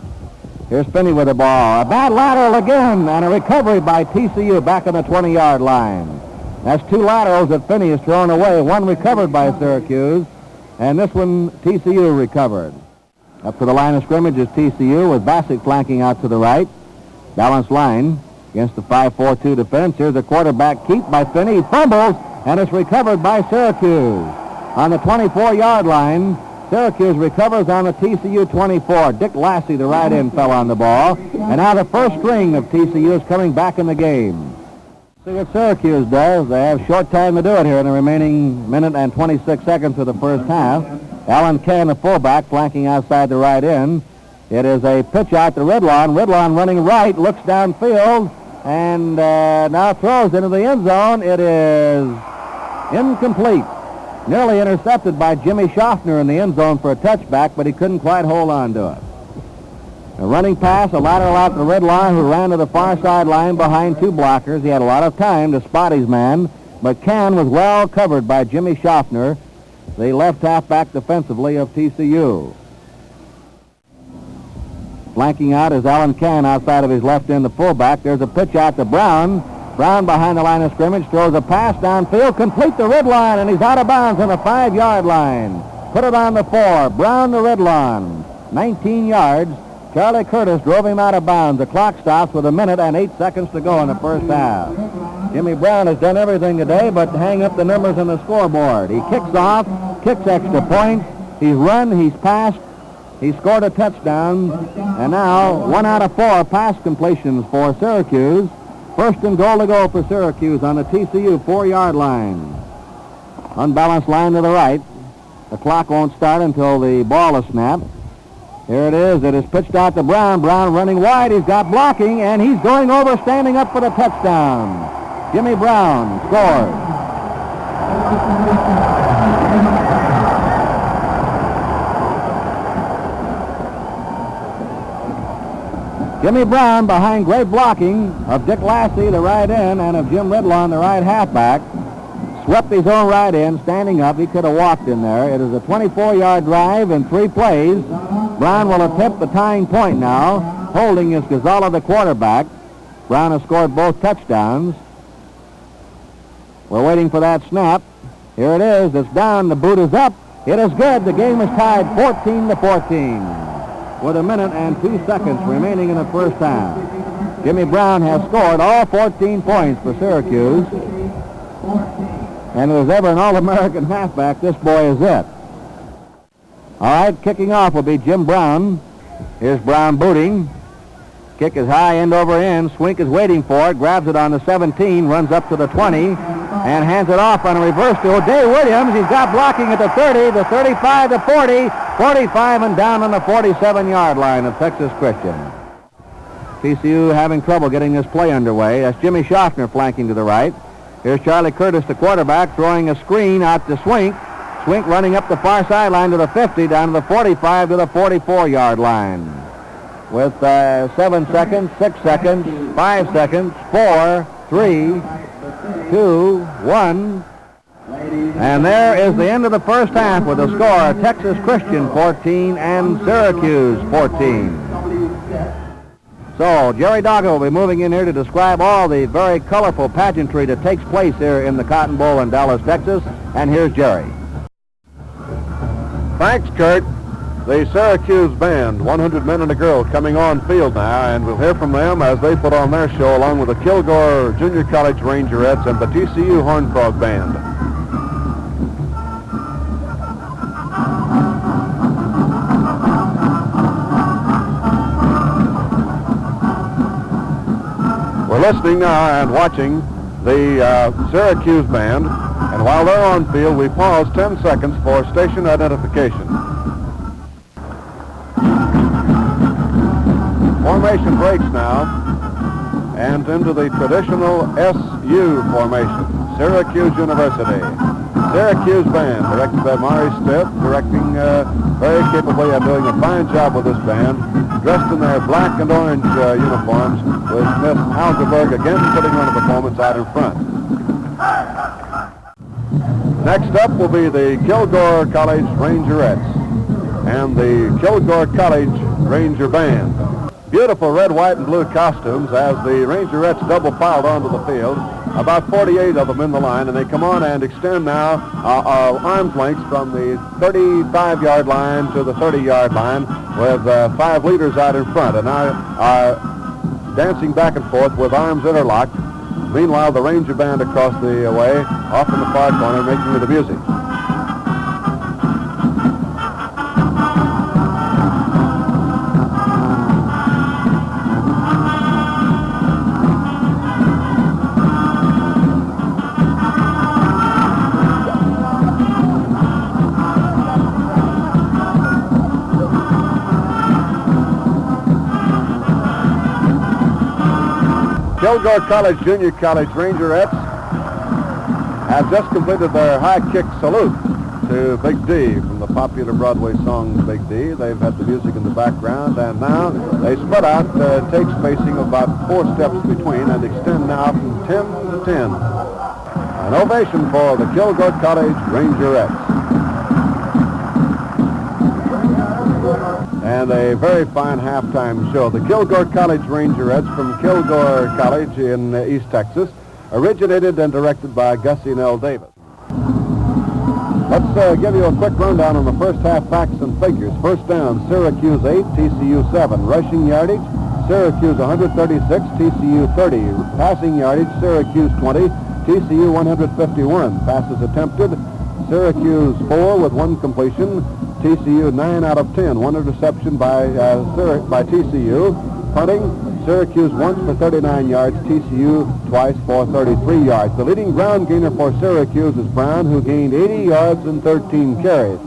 Here's Finney with the ball, a bad lateral again, and a recovery by TCU back on the 20-yard line. That's 2 laterals that Finney has thrown away, one recovered by Syracuse, and this one TCU recovered. Up to the line of scrimmage is TCU with Bassick flanking out to the right. Balanced line against the 5-4-2 defense. Here's a quarterback keep by Finney. He fumbles, and it's recovered by Syracuse. On the 24-yard line, Syracuse recovers on the TCU 24. Dick Lassie, the right end, fell on the ball. And now the first string of TCU is coming back in the game. See what Syracuse does. They have short time to do it here in the remaining minute and 26 seconds of the first half. Alan Cann, the fullback, flanking outside the right end. It is a pitch out to Ridlon. Ridlon running right, looks downfield, and now throws into the end zone. It is incomplete. Nearly intercepted by Jimmy Shofner in the end zone for a touchback, but he couldn't quite hold on to it. A running pass, a lateral out to the red line, who ran to the far sideline behind two blockers. He had a lot of time to spot his man, but Can was well covered by Jimmy Shofner, the left halfback defensively of TCU. Flanking out is Alan Can outside of his left end, the fullback. There's a pitch out to Brown. Brown behind the line of scrimmage throws a pass downfield, complete the red line, and he's out of bounds on the 5-yard line. Put it on the 4. Brown the red line. 19 yards. Charlie Curtis drove him out of bounds. The clock stops with 1 minute and 8 seconds to go in the first half. Jimmy Brown has done everything today but hang up the numbers on the scoreboard. He kicks off, kicks extra points, he's run, he's passed, he scored a touchdown, and now 1 out of 4 pass completions for Syracuse. First and goal to go for Syracuse on the TCU 4-yard line. Unbalanced line to the right. The clock won't start until the ball is snapped. Here it is. It is pitched out to Brown. Brown running wide. He's got blocking, and he's going over, standing up for the touchdown. Jimmy Brown scores. Jimmy Brown behind great blocking of Dick Lassie, the right end, and of Jim Redlawn, the right halfback. Swept his own right end, standing up. He could have walked in there. It is a 24-yard drive in 3 plays. Brown will attempt the tying point now. Holding is Gonzalo, the quarterback. Brown has scored both touchdowns. We're waiting for that snap. Here it is. It's down. The boot is up. It is good. The game is tied 14-14 with 1 minute and 2 seconds remaining in the first half. Jimmy Brown has scored all 14 points for Syracuse. And if there's ever an All-American halfback, this boy is it. All right, kicking off will be Jim Brown. Here's Brown booting. Kick is high, end over end. Swink is waiting for it, grabs it on the 17, runs up to the 20, and hands it off on a reverse to O'Day Williams. He's got blocking at the 30, the 35, the 40, 45, and down on the 47-yard line of Texas Christian. TCU having trouble getting this play underway. That's Jimmy Shofner flanking to the right. Here's Charlie Curtis, the quarterback, throwing a screen out to Swink. Swink running up the far sideline to the 50, down to the 45, to the 44-yard line. With 7 seconds, 6 seconds, 5 seconds, 4, 3, 2, 1. And there is the end of the first half with the score, Texas Christian 14 and Syracuse 14. So, Jerry Dogger will be moving in here to describe all the very colorful pageantry that takes place here in the Cotton Bowl in Dallas, Texas. And here's Jerry. Thanks, Curt. The Syracuse band, 100 Men and a Girl, coming on field now, and we'll hear from them as they put on their show along with the Kilgore Junior College Rangerettes and the TCU Horned Frog Band. We're listening now and watching the Syracuse band, and while they're on field, we pause 10 seconds for station identification. Formation breaks now, and into the traditional SU formation, Syracuse University. Syracuse band, directed by Maury Stiff, directing very capably and doing a fine job with this band, dressed in their black and orange uniforms, with Miss Algeberg again putting on a performance out in front. Next up will be the Kilgore College Rangerettes and the Kilgore College Ranger Band. Beautiful red, white, and blue costumes as the Rangerettes double filed onto the field. About 48 of them in the line, and they come on and extend now arm's lengths from the 35-yard line to the 30-yard line with 5 leaders out in front, and now are dancing back and forth with arms interlocked. Meanwhile, the Ranger Band across the way, off in the far corner, making the music. Kilgore College Junior College Rangerettes have just completed their high kick salute to Big D from the popular Broadway song Big D. They've had the music in the background, and now they spread out, take spacing of about 4 steps between, and extend now from 10 to 10. An ovation for the Kilgore College Rangerettes. And a very fine halftime show. The Kilgore College Rangerettes from Kilgore College in East Texas, originated and directed by Gussie and L. Davis. Let's give you a quick rundown on the first half facts and figures. First down, Syracuse 8, TCU 7. Rushing yardage, Syracuse 136, TCU 30. Passing yardage, Syracuse 20, TCU 151. Passes attempted, Syracuse 4 with 1 completion, TCU 9 out of 10. 1 interception by TCU. Punting, Syracuse once for 39 yards, TCU twice for 33 yards. The leading ground gainer for Syracuse is Brown, who gained 80 yards and 13 carries.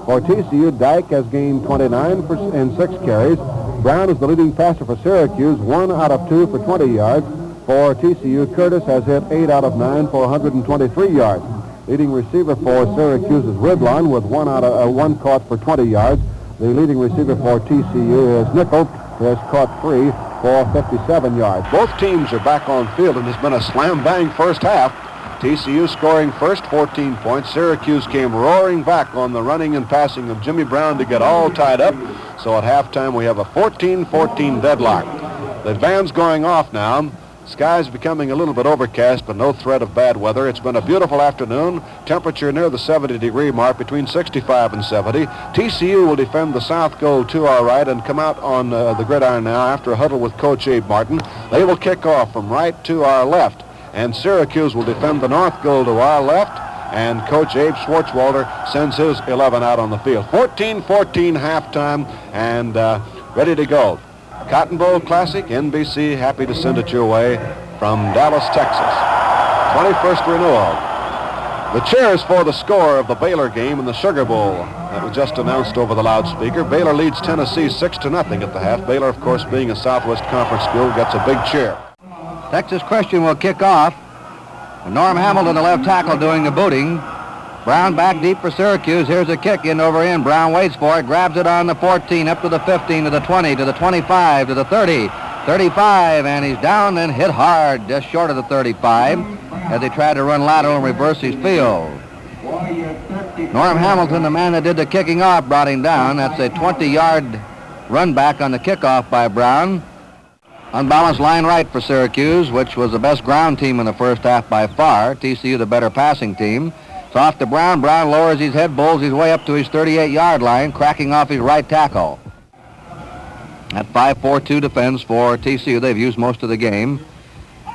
For TCU, Dyke has gained 29 and 6 carries. Brown is the leading passer for Syracuse, 1 out of 2 for 20 yards. For TCU, Curtis has hit 8 out of 9 for 123 yards. Leading receiver for Syracuse is Ridlon with 1 caught for 20 yards. The leading receiver for TCU is Nickel, who has caught 3 for 57 yards. Both teams are back on field, and it's been a slam-bang first half. TCU scoring first, 14 points. Syracuse came roaring back on the running and passing of Jimmy Brown to get all tied up. So at halftime, we have a 14-14 deadlock. The van's going off now. Sky's becoming a little bit overcast, but no threat of bad weather. It's been a beautiful afternoon. Temperature near the 70-degree mark, between 65 and 70. TCU will defend the south goal to our right and come out on the gridiron now after a huddle with Coach Abe Martin. They will kick off from right to our left, and Syracuse will defend the north goal to our left, and Coach Abe Schwartzwalder sends his 11 out on the field. 14-14 halftime, and ready to go. Cotton Bowl Classic, NBC, happy to send it your way from Dallas, Texas. 21st renewal. The cheers for the score of the Baylor game in the Sugar Bowl that was just announced over the loudspeaker. Baylor leads Tennessee 6-0 at the half. Baylor, of course, being a Southwest Conference school, gets a big cheer. Texas Christian will kick off. Norm Hamilton, the left tackle, doing the booting. Brown back deep for Syracuse. Here's a kick in over in. Brown waits for it, grabs it on the 14, up to the 15, to the 20, to the 25, to the 30, 35, and he's down and hit hard, just short of the 35, as they tried to run lateral and reverse his field. Norm Hamilton, the man that did the kicking off, brought him down. That's a 20-yard run back on the kickoff by Brown. Unbalanced line right for Syracuse, which was the best ground team in the first half by far. TCU the better passing team. It's off to Brown. Brown lowers his head, bowls his way up to his 38-yard line, cracking off his right tackle. That 5-4-2 defense for TCU. They've used most of the game.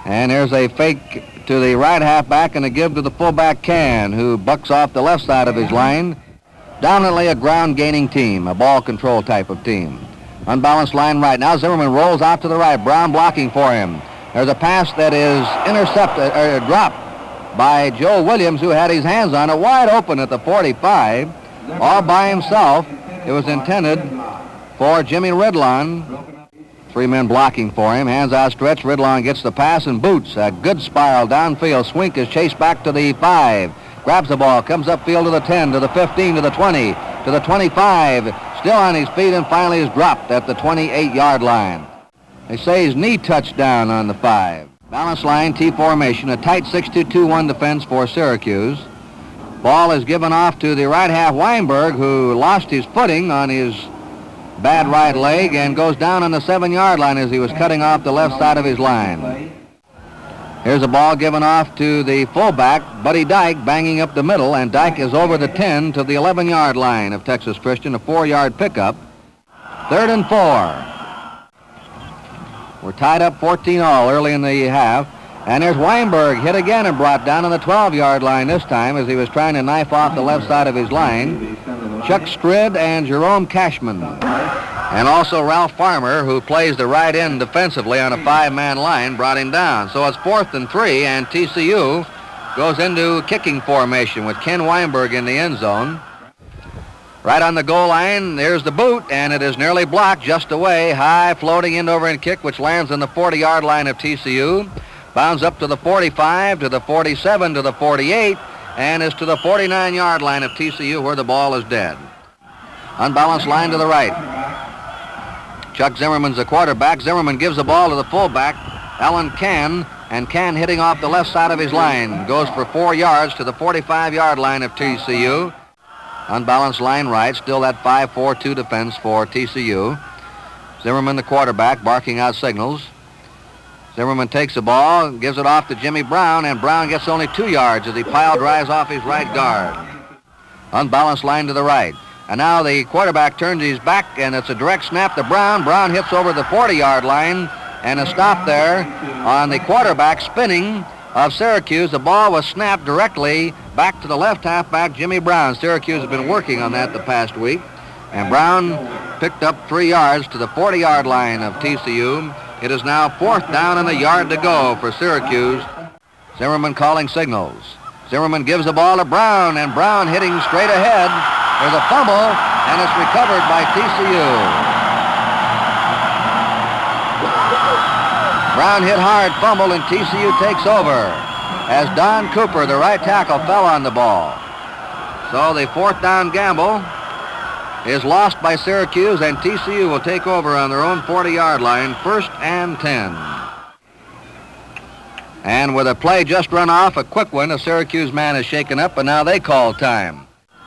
And there's a fake to the right halfback and a give to the fullback Can, who bucks off the left side of his line. Dominantly a ground-gaining team, a ball control type of team. Unbalanced line right. Now Zimmerman rolls out to the right. Brown blocking for him. There's a pass that is intercepted, or dropped, by Joe Williams, who had his hands on it, wide open at the 45, all by himself. It was intended for Jimmy Ridlon. 3 men blocking for him. Hands outstretched. Ridlon gets the pass and boots. A good spiral downfield. Swink is chased back to the 5. Grabs the ball. Comes upfield to the 10, to the 15, to the 20, to the 25. Still on his feet and finally is dropped at the 28-yard line. They say his knee touched down on the 5. Balance line, T formation, a tight 6-2-2-1 defense for Syracuse. Ball is given off to the right half Weinberg, who lost his footing on his bad right leg and goes down on the 7-yard line as he was cutting off the left side of his line. Here's a ball given off to the fullback, Buddy Dyke, banging up the middle, and Dyke is over the 10 to the 11-yard line of Texas Christian, a 4-yard pickup. 3rd and 4. We're tied up 14-all early in the half. And there's Weinberg, hit again and brought down on the 12-yard line this time as he was trying to knife off the left side of his line. Chuck Strid and Jerome Cashman. And also Ralph Farmer, who plays the right end defensively on a 5-man line, brought him down. So it's 4th and 3, and TCU goes into kicking formation with Ken Weinberg in the end zone. Right on the goal line, there's the boot, and it is nearly blocked just away. High floating end over end kick, which lands on the 40-yard line of TCU. Bounds up to the 45, to the 47, to the 48, and is to the 49-yard line of TCU where the ball is dead. Unbalanced line to the right. Chuck Zimmerman's the quarterback. Zimmerman gives the ball to the fullback, Alan Cann, and Cann hitting off the left side of his line. Goes for 4 yards to the 45-yard line of TCU. Unbalanced line right, still that 5-4-2 defense for TCU. Zimmerman, the quarterback, barking out signals. Zimmerman takes the ball, gives it off to Jimmy Brown, and Brown gets only 2 yards as he pile drives off his right guard. Unbalanced line to the right. And now the quarterback turns his back, and it's a direct snap to Brown. Brown hits over the 40-yard line, and a stop there on the quarterback spinning of Syracuse. The ball was snapped directly back to the left halfback, Jimmy Brown. Syracuse has been working on that the past week. And Brown picked up 3 yards to the 40-yard line of TCU. It is now 4th down and a yard to go for Syracuse. Zimmerman calling signals. Zimmerman gives the ball to Brown, and Brown hitting straight ahead. There's a fumble, and it's recovered by TCU. Brown hit hard, fumble, and TCU takes over as Don Cooper, the right tackle, fell on the ball. So the 4th down gamble is lost by Syracuse, and TCU will take over on their own 40-yard line, 1st and 10. And with a play just run off, a quick one, a Syracuse man is shaken up, and now they call time.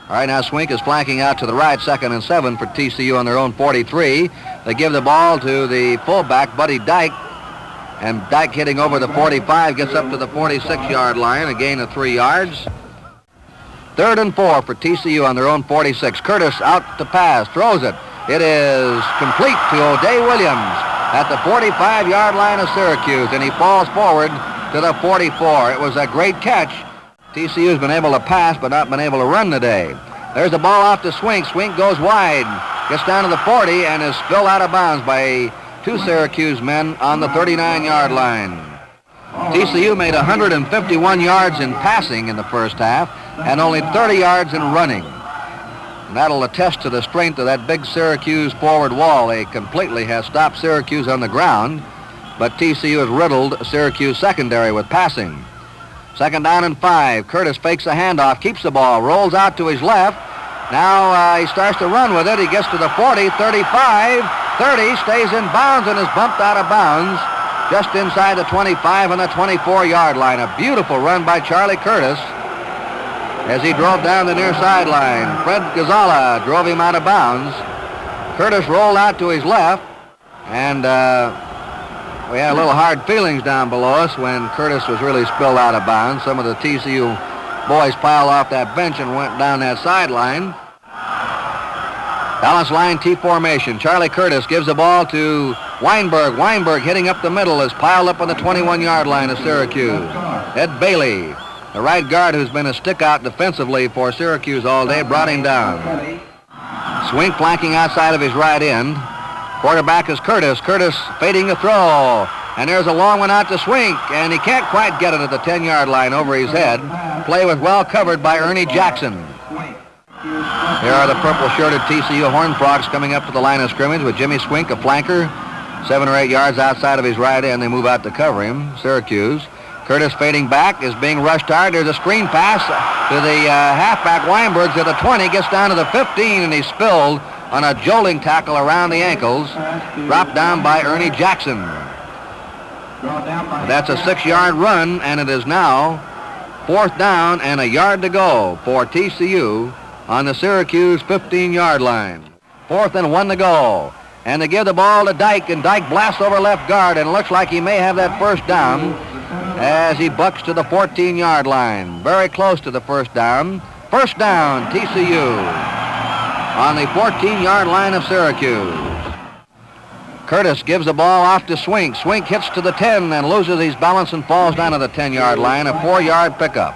All right, now Swink is flanking out to the right, 2nd and 7 for TCU on their own 43. They give the ball to the fullback, Buddy Dyke, and Dyke hitting over the 45, gets up to the 46-yard line, a gain of 3 yards. 3rd and 4 for TCU on their own 46. Curtis out to pass, throws it. It is complete to O'Day Williams at the 45-yard line of Syracuse, and he falls forward to the 44. It was a great catch. TCU's been able to pass, but not been able to run today. There's the ball off to Swink. Swink goes wide, gets down to the 40, and is spilled out of bounds by 2 Syracuse men on the 39-yard line. TCU made 151 yards in passing in the first half and only 30 yards in running. And that'll attest to the strength of that big Syracuse forward wall. They completely have stopped Syracuse on the ground, but TCU has riddled Syracuse secondary with passing. 2nd down and 5. Curtis fakes a handoff, keeps the ball, rolls out to his left. Now he starts to run with it. He gets to the 40, 35, 30, stays in bounds and is bumped out of bounds just inside the 25 on the 24-yard line. A beautiful run by Charlie Curtis as he drove down the near sideline. Fred Gonzalez drove him out of bounds. Curtis rolled out to his left, and we had a little hard feelings down below us when Curtis was really spilled out of bounds. Some of the TCU boys piled off that bench and went down that sideline. Balanced line T formation. Charlie Curtis gives the ball to Weinberg. Weinberg hitting up the middle is piled up on the 21-yard line of Syracuse. Ed Bailey, the right guard who's been a stick out defensively for Syracuse all day, brought him down. Swink flanking outside of his right end. Quarterback is Curtis. Curtis fading the throw. And there's a long one out to Swink, and he can't quite get it at the 10-yard line over his head. Play was well covered by Ernie Jackson. Here are the purple-shirted TCU Horned Frogs coming up to the line of scrimmage with Jimmy Swink, a flanker, 7 or 8 yards outside of his right end. They move out to cover him, Syracuse. Curtis fading back, is being rushed hard. There's a screen pass to the halfback Weinberg to the 20, gets down to the 15, and he's spilled on a jolting tackle around the ankles, dropped down by Ernie Jackson. That's a 6-yard run, and it is now 4th down and a yard to go for TCU on the Syracuse 15-yard line. 4th and 1 to go. And they give the ball to Dyke, and Dyke blasts over left guard, and it looks like he may have that 1st down as he bucks to the 14-yard line. Very close to the 1st down. 1st down, TCU on the 14-yard line of Syracuse. Curtis gives the ball off to Swink. Swink hits to the 10 and loses his balance and falls down to the 10-yard line, a 4-yard pickup.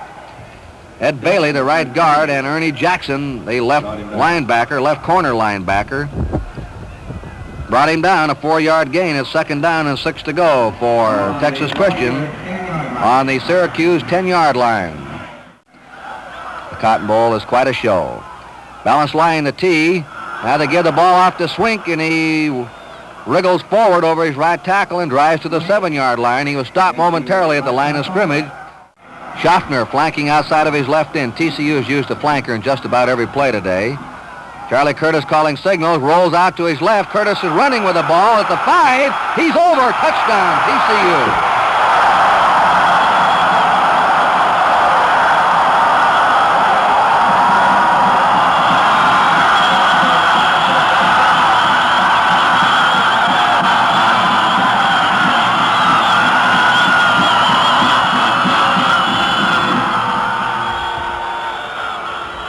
Ed Bailey, the right guard, and Ernie Jackson, the left corner linebacker, brought him down, a 4-yard gain. It's 2nd down and 6 to go for Texas Christian on the Syracuse 10-yard line. The Cotton Bowl is quite a show. Balance line to T. Now they give the ball off to Swink, and he wriggles forward over his right tackle and drives to the 7-yard line. He was stopped momentarily at the line of scrimmage. Shofner flanking outside of his left end. TCU has used a flanker in just about every play today. Charlie Curtis calling signals, rolls out to his left. Curtis is running with the ball at the 5. He's over. Touchdown, TCU.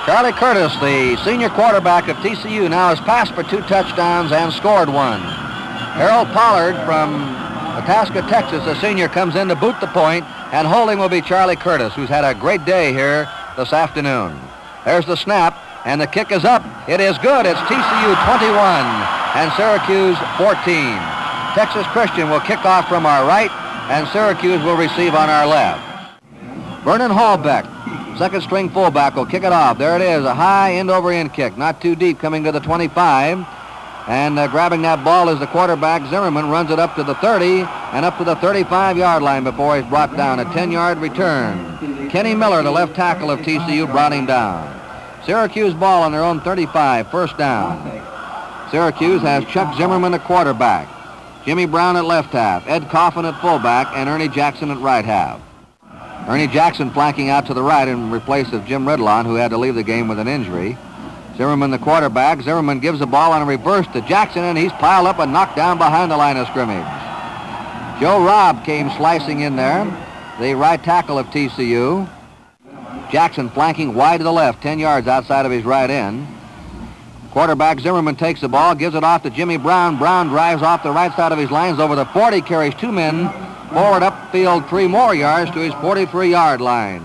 Charlie Curtis, the senior quarterback of TCU, now has passed for 2 touchdowns and scored 1. Harold Pollard from Itasca, Texas, a senior, comes in to boot the point, and holding will be Charlie Curtis, who's had a great day here this afternoon. There's the snap, and the kick is up. It is good. It's TCU 21 and Syracuse 14. Texas Christian will kick off from our right, and Syracuse will receive on our left. Vernon Halfback, second string fullback, will kick it off. There it is, a high end-over-end kick, not too deep, coming to the 25. And grabbing that ball is the quarterback, Zimmerman, runs it up to the 30 and up to the 35-yard line before he's brought down. A 10-yard return. Kenny Miller, the left tackle of TCU, brought him down. Syracuse ball on their own 35, first down. Syracuse has Chuck Zimmerman at quarterback, Jimmy Brown at left half, Ed Coffin at fullback, and Ernie Jackson at right half. Ernie Jackson flanking out to the right in replace of Jim Redlon, who had to leave the game with an injury. Zimmerman the quarterback. Zimmerman gives the ball on a reverse to Jackson, and he's piled up and knocked down behind the line of scrimmage. Joe Robb came slicing in there, the right tackle of TCU. Jackson flanking wide to the left, 10 yards outside of his right end. Quarterback Zimmerman takes the ball, gives it off to Jimmy Brown. Brown drives off the right side of his lines over the 40, carries 2 men forward upfield 3 more yards to his 43-yard line.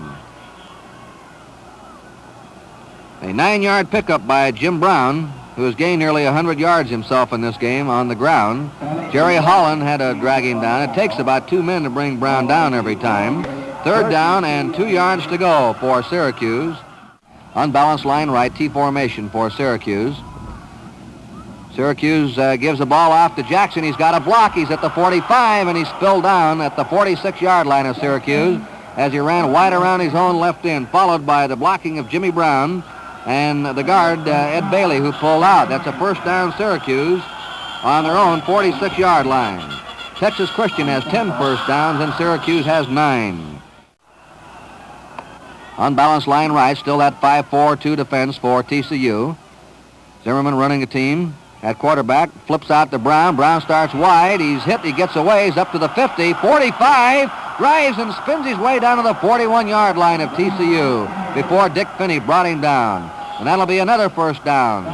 A 9-yard pickup by Jim Brown, who has gained nearly 100 yards himself in this game on the ground. Jerry Holland had to drag him down. It takes about 2 men to bring Brown down every time. Third down and 2 yards to go for Syracuse. Unbalanced line right, T formation for Syracuse. Syracuse gives the ball off to Jackson. He's got a block. He's at the 45, and he's spilled down at the 46-yard line of Syracuse as he ran wide around his own left end, followed by the blocking of Jimmy Brown and the guard, Ed Bailey, who pulled out. That's a first down Syracuse on their own 46-yard line. Texas Christian has 10 first downs, and Syracuse has 9. Unbalanced line right, still that 5-4-2 defense for TCU. Zimmerman running the team at quarterback, flips out to Brown. Brown starts wide. He's hit. He gets away. He's up to the 50, 45, drives and spins his way down to the 41-yard line of TCU before Dick Finney brought him down. And that'll be another first down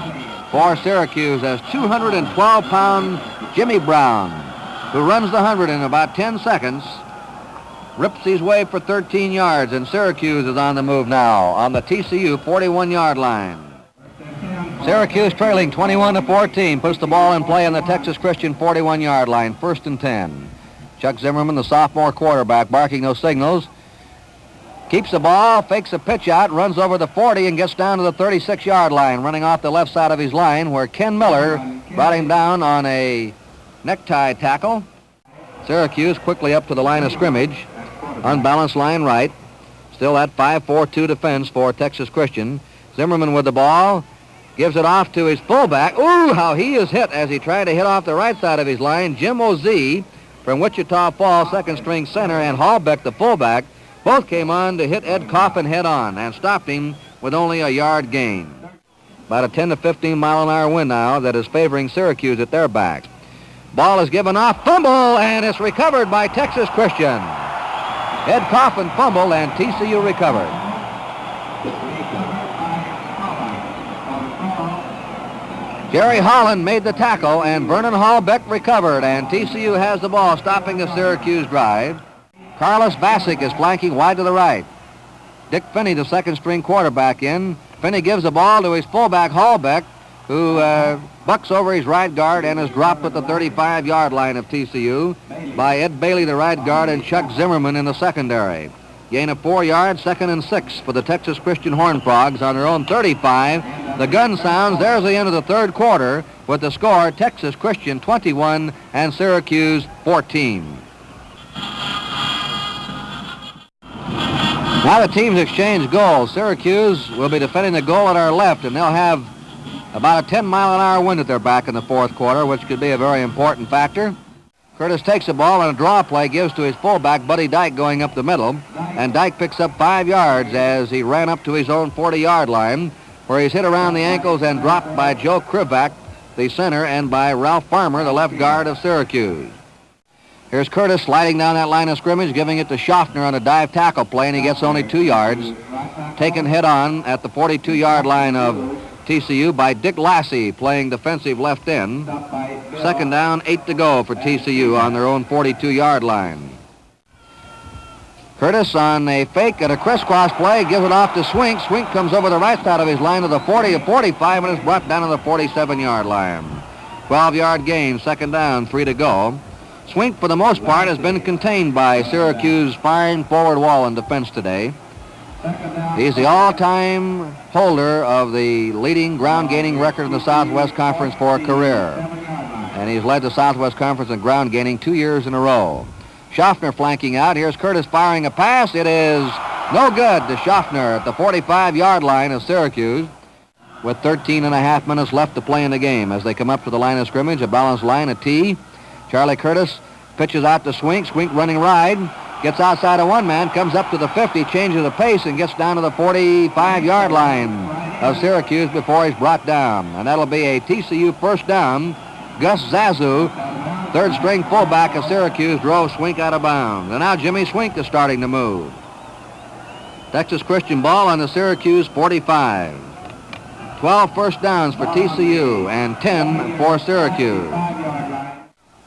for Syracuse as 212-pound Jimmy Brown, who runs the 100 in about 10 seconds, rips his way for 13 yards, and Syracuse is on the move now on the TCU 41-yard line. Syracuse trailing 21-14, puts the ball in play on the Texas Christian 41-yard line, 1st and 10. Chuck Zimmerman, the sophomore quarterback, barking those signals. Keeps the ball, fakes a pitch out, runs over the 40 and gets down to the 36-yard line, running off the left side of his line where Ken Miller brought him down on a necktie tackle. Syracuse quickly up to the line of scrimmage. Unbalanced line right. Still that 5-4-2 defense for Texas Christian. Zimmerman with the ball. Gives it off to his fullback. Ooh, how he is hit as he tried to hit off the right side of his line. Jim Ozee from Wichita Falls, second string center, and Halfback, the fullback, both came on to hit Ed Coffin head on and stopped him with only a yard gain. About a 10 to 15 mile an hour wind now that is favoring Syracuse at their back. Ball is given off, fumble, and it's recovered by Texas Christian. Ed Coffin fumbled and TCU recovered. Jerry Holland made the tackle, and Vernon Halbeck recovered, and TCU has the ball, stopping the Syracuse drive. Carlos Vasic is flanking wide to the right. Dick Finney, the second-string quarterback, in. Finney gives the ball to his fullback, Halbeck, who bucks over his right guard and is dropped at the 35-yard line of TCU by Ed Bailey, the right guard, and Chuck Zimmerman in the secondary. Gain of 4 yards, 2nd and 6 for the Texas Christian Horned Frogs on their own 35. The gun sounds. There's the end of the third quarter with the score Texas Christian 21 and Syracuse 14. Now the teams exchange goals. Syracuse will be defending the goal at our left, and they'll have about a 10-mile-an-hour wind at their back in the fourth quarter, which could be a very important factor. Curtis takes the ball and a draw play gives to his fullback, Buddy Dyke, going up the middle. And Dyke picks up 5 yards as he ran up to his own 40-yard line, where he's hit around the ankles and dropped by Joe Krivak, the center, and by Ralph Farmer, the left guard of Syracuse. Here's Curtis sliding down that line of scrimmage, giving it to Shofner on a dive tackle play, and he gets only 2 yards. Taken head-on at the 42-yard line of TCU by Dick Lassie, playing defensive left end. 2nd down, 8 to go for TCU on their own 42-yard line. Curtis on a fake and a crisscross play gives it off to Swink. Swink comes over the right side of his line to the 40 of 45 and is brought down to the 47-yard line. 12-yard gain, 2nd down, 3 to go. Swink, for the most part, has been contained by Syracuse's fine forward wall in defense today. He's the all-time holder of the leading ground-gaining record in the Southwest Conference for a career. And he's led the Southwest Conference in ground gaining 2 years in a row. Shofner flanking out. Here's Curtis firing a pass. It is no good to Shofner at the 45-yard line of Syracuse, with 13 and a half minutes left to play in the game. As they come up to the line of scrimmage, a balanced line, a T. Charlie Curtis pitches out to Swink. Swink running ride. Gets outside of one man, comes up to the 50, changes the pace, and gets down to the 45-yard line of Syracuse before he's brought down. And that'll be a TCU first down. Gus Zazu, third-string fullback of Syracuse, drove Swink out of bounds. And now Jimmy Swink is starting to move. Texas Christian ball on the Syracuse 45. 12 first downs for TCU and 10 for Syracuse.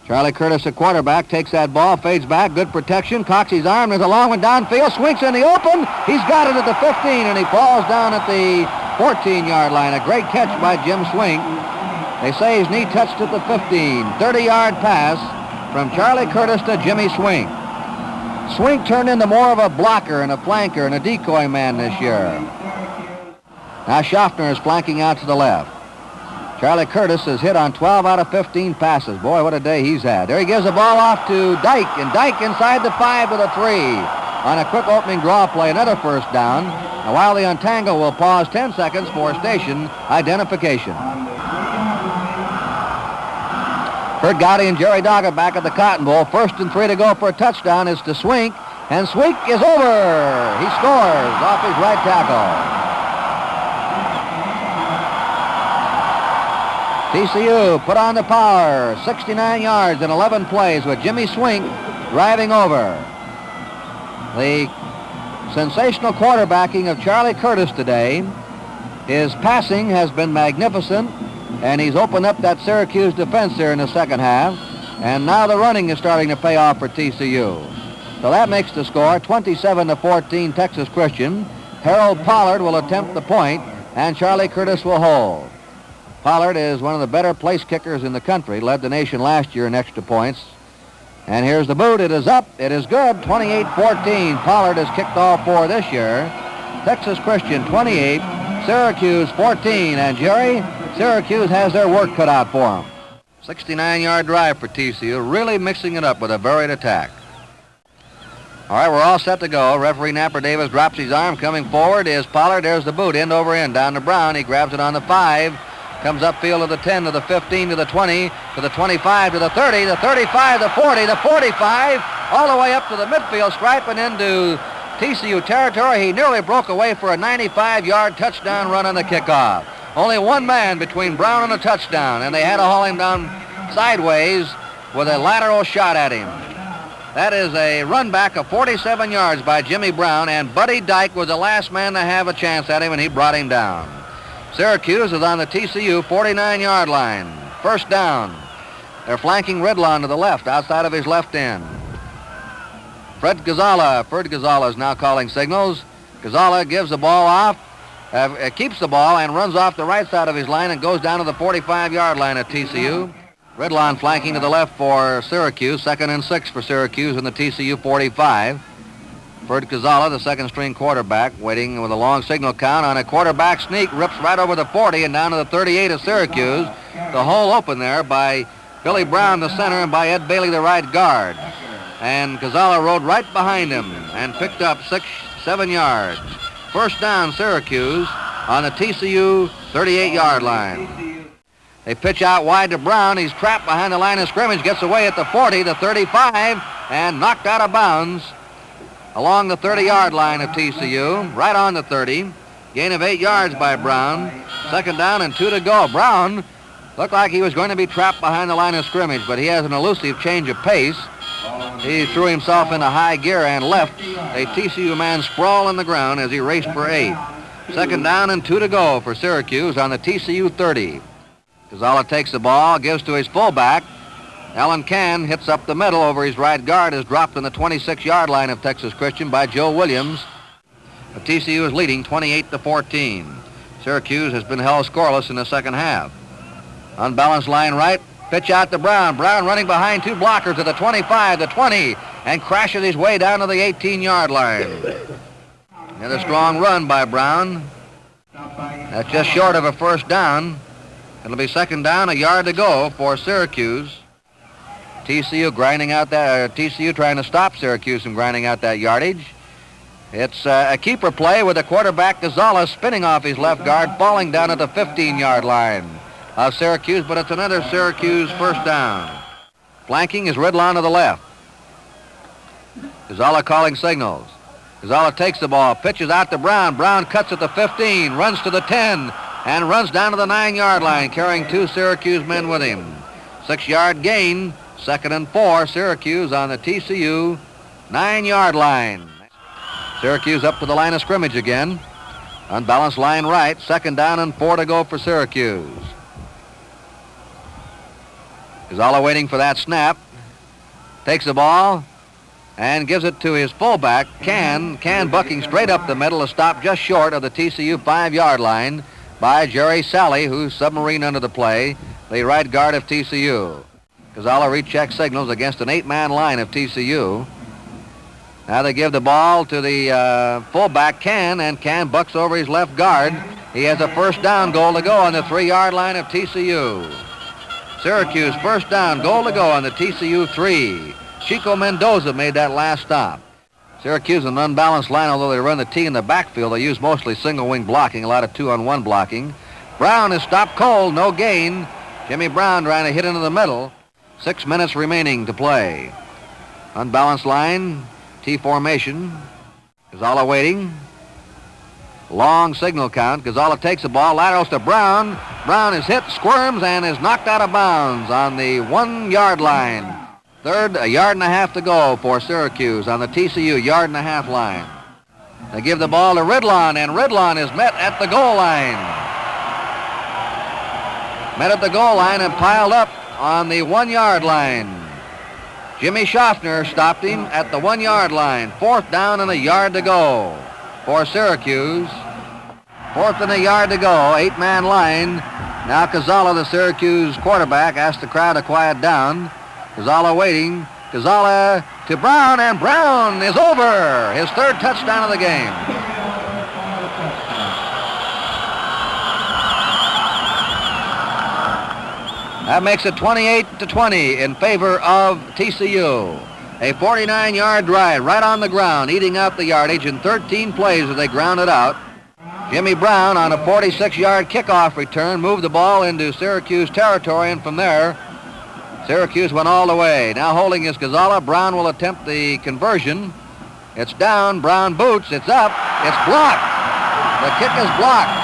Charlie Curtis, a quarterback, takes that ball, fades back, good protection, cocks his arm, there's a long one downfield, Swink's in the open, he's got it at the 15, and he falls down at the 14-yard line. A great catch by Jim Swink. They say his knee touched at the 15. 30-yard pass from Charlie Curtis to Jimmy Swink. Swink turned into more of a blocker and a flanker and a decoy man this year. Now Shofner is flanking out to the left. Charlie Curtis has hit on 12 out of 15 passes. Boy, what a day he's had. There he gives the ball off to Dyke, and Dyke inside the 5 with a 3. On a quick opening draw play, another first down. Now, while they untangle, we'll pause 10 seconds for station identification. Curt Gowdy and Jerry Doggett back at the Cotton Bowl. 1st and 3 to go for a touchdown. It's to Swink, and Swink is over. He scores off his right tackle. TCU put on the power, 69 yards in 11 plays with Jimmy Swink driving over. The sensational quarterbacking of Charlie Curtis today. His passing has been magnificent, and he's opened up that Syracuse defense there in the second half. And now the running is starting to pay off for TCU. So that makes the score 27-14 Texas Christian. Harold Pollard will attempt the point, and Charlie Curtis will hold. Pollard is one of the better place kickers in the country, led the nation last year in extra points. And here's the boot. It is up. It is good. 28-14. Pollard has kicked all 4 this year. Texas Christian 28, Syracuse 14. And Jerry, Syracuse has their work cut out for them. 69-yard drive for TCU, really mixing it up with a varied attack. All right, we're all set to go. Referee Napper Davis drops his arm. Coming forward is Pollard. There's the boot, end over end, down to Brown. He grabs it on the 5. Comes upfield to the 10, to the 15, to the 20, to the 25, to the 30, the 35, the 40, the 45, all the way up to the midfield, striping into TCU territory. He nearly broke away for a 95-yard touchdown run on the kickoff. Only one man between Brown and a touchdown, and they had to haul him down sideways with a lateral shot at him. That is a run back of 47 yards by Jimmy Brown, and Buddy Dyke was the last man to have a chance at him, and he brought him down. Syracuse is on the TCU 49-yard line. First down. They're flanking Redlawn to the left, outside of his left end. Fred Ghazala is now calling signals. Ghazala gives the ball off, keeps the ball, and runs off the right side of his line and goes down to the 45-yard line at TCU. Redlawn flanking to the left for Syracuse. 2nd and 6 for Syracuse in the TCU 45. Curt Gowdy, the second-string quarterback, waiting with a long signal count on a quarterback sneak, rips right over the 40 and down to the 38 of Syracuse. The hole open there by Billy Brown, the center, and by Ed Bailey, the right guard. And Gowdy rode right behind him and picked up 6-7 yards. First down, Syracuse, on the TCU 38-yard line. They pitch out wide to Brown. He's trapped behind the line of scrimmage, gets away at the 40, the 35, and knocked out of bounds along the 30-yard line of TCU, right on the 30. Gain of 8 yards by Brown. Second down and 2 to go. Brown looked like he was going to be trapped behind the line of scrimmage, but he has an elusive change of pace. He threw himself into high gear and left a TCU man sprawl on the ground as he raced for 8. Second down and 2 to go for Syracuse on the TCU 30. Gowdy takes the ball, gives to his fullback. Alan Cann hits up the middle over his right guard, is dropped on the 26-yard line of Texas Christian by Joe Williams. The TCU is leading 28-14. Syracuse has been held scoreless in the second half. Unbalanced line right, pitch out to Brown. Brown running behind 2 blockers to the 25, the 20, and crashes his way down to the 18-yard line. Another strong run by Brown. That's just short of a first down. It'll be second down, a yard to go for Syracuse. TCU grinding out that, TCU trying to stop Syracuse from grinding out that yardage. It's a keeper play with the quarterback Gowdy spinning off his left guard, falling down at the 15-yard line of Syracuse, but it's another Syracuse first down. Flanking is Ridlon to the left. Gowdy calling signals. Gowdy takes the ball, pitches out to Brown. Brown cuts at the 15, runs to the 10, and runs down to the 9-yard line, carrying 2 Syracuse men with him. 6-yard gain. Second and 4, Syracuse on the TCU 9-yard line. Syracuse up to the line of scrimmage again. Unbalanced line right. Second down and 4 to go for Syracuse. Gowdy waiting for that snap. Takes the ball and gives it to his fullback, Cann. Cann bucking straight up the middle to stop just short of the TCU 5-yard line by Jerry Sally, who's submarine under the play, the right guard of TCU. Gowdy rechecks signals against an 8-man line of TCU. Now they give the ball to the fullback, Cann, and Cann bucks over his left guard. He has a first down goal to go on the 3-yard line of TCU. Syracuse first down, goal to go on the TCU 3. Chico Mendoza made that last stop. Syracuse an unbalanced line, although they run the T in the backfield. They use mostly single-wing blocking, a lot of 2-on-1 blocking. Brown is stopped cold, no gain. Jimmy Brown trying to hit into the middle. 6 minutes remaining to play. Unbalanced line, T formation. Gowdy waiting. Long signal count. Gowdy takes the ball, laterals to Brown. Brown is hit, squirms, and is knocked out of bounds on the 1-yard line. Third, a yard and a half to go for Syracuse on the TCU yard and a half line. They give the ball to Ridlon, and Ridlon is met at the goal line. Met at the goal line and piled up on the 1-yard line. Jimmy Shofner stopped him at the 1-yard line. 4th down and a yard to go for Syracuse. 4th and a yard to go, 8-man line. Now Gowdy, the Syracuse quarterback, asked the crowd to quiet down. Gowdy waiting. Gowdy to Brown, and Brown is over. His 3rd touchdown of the game. That makes it 28-20 in favor of TCU. A 49-yard drive right on the ground, eating out the yardage in 13 plays as they ground it out. Jimmy Brown on a 46-yard kickoff return moved the ball into Syracuse territory, and from there, Syracuse went all the way. Now holding is Gowdy. Brown will attempt the conversion. It's down. Brown boots. It's up. It's blocked. The kick is blocked.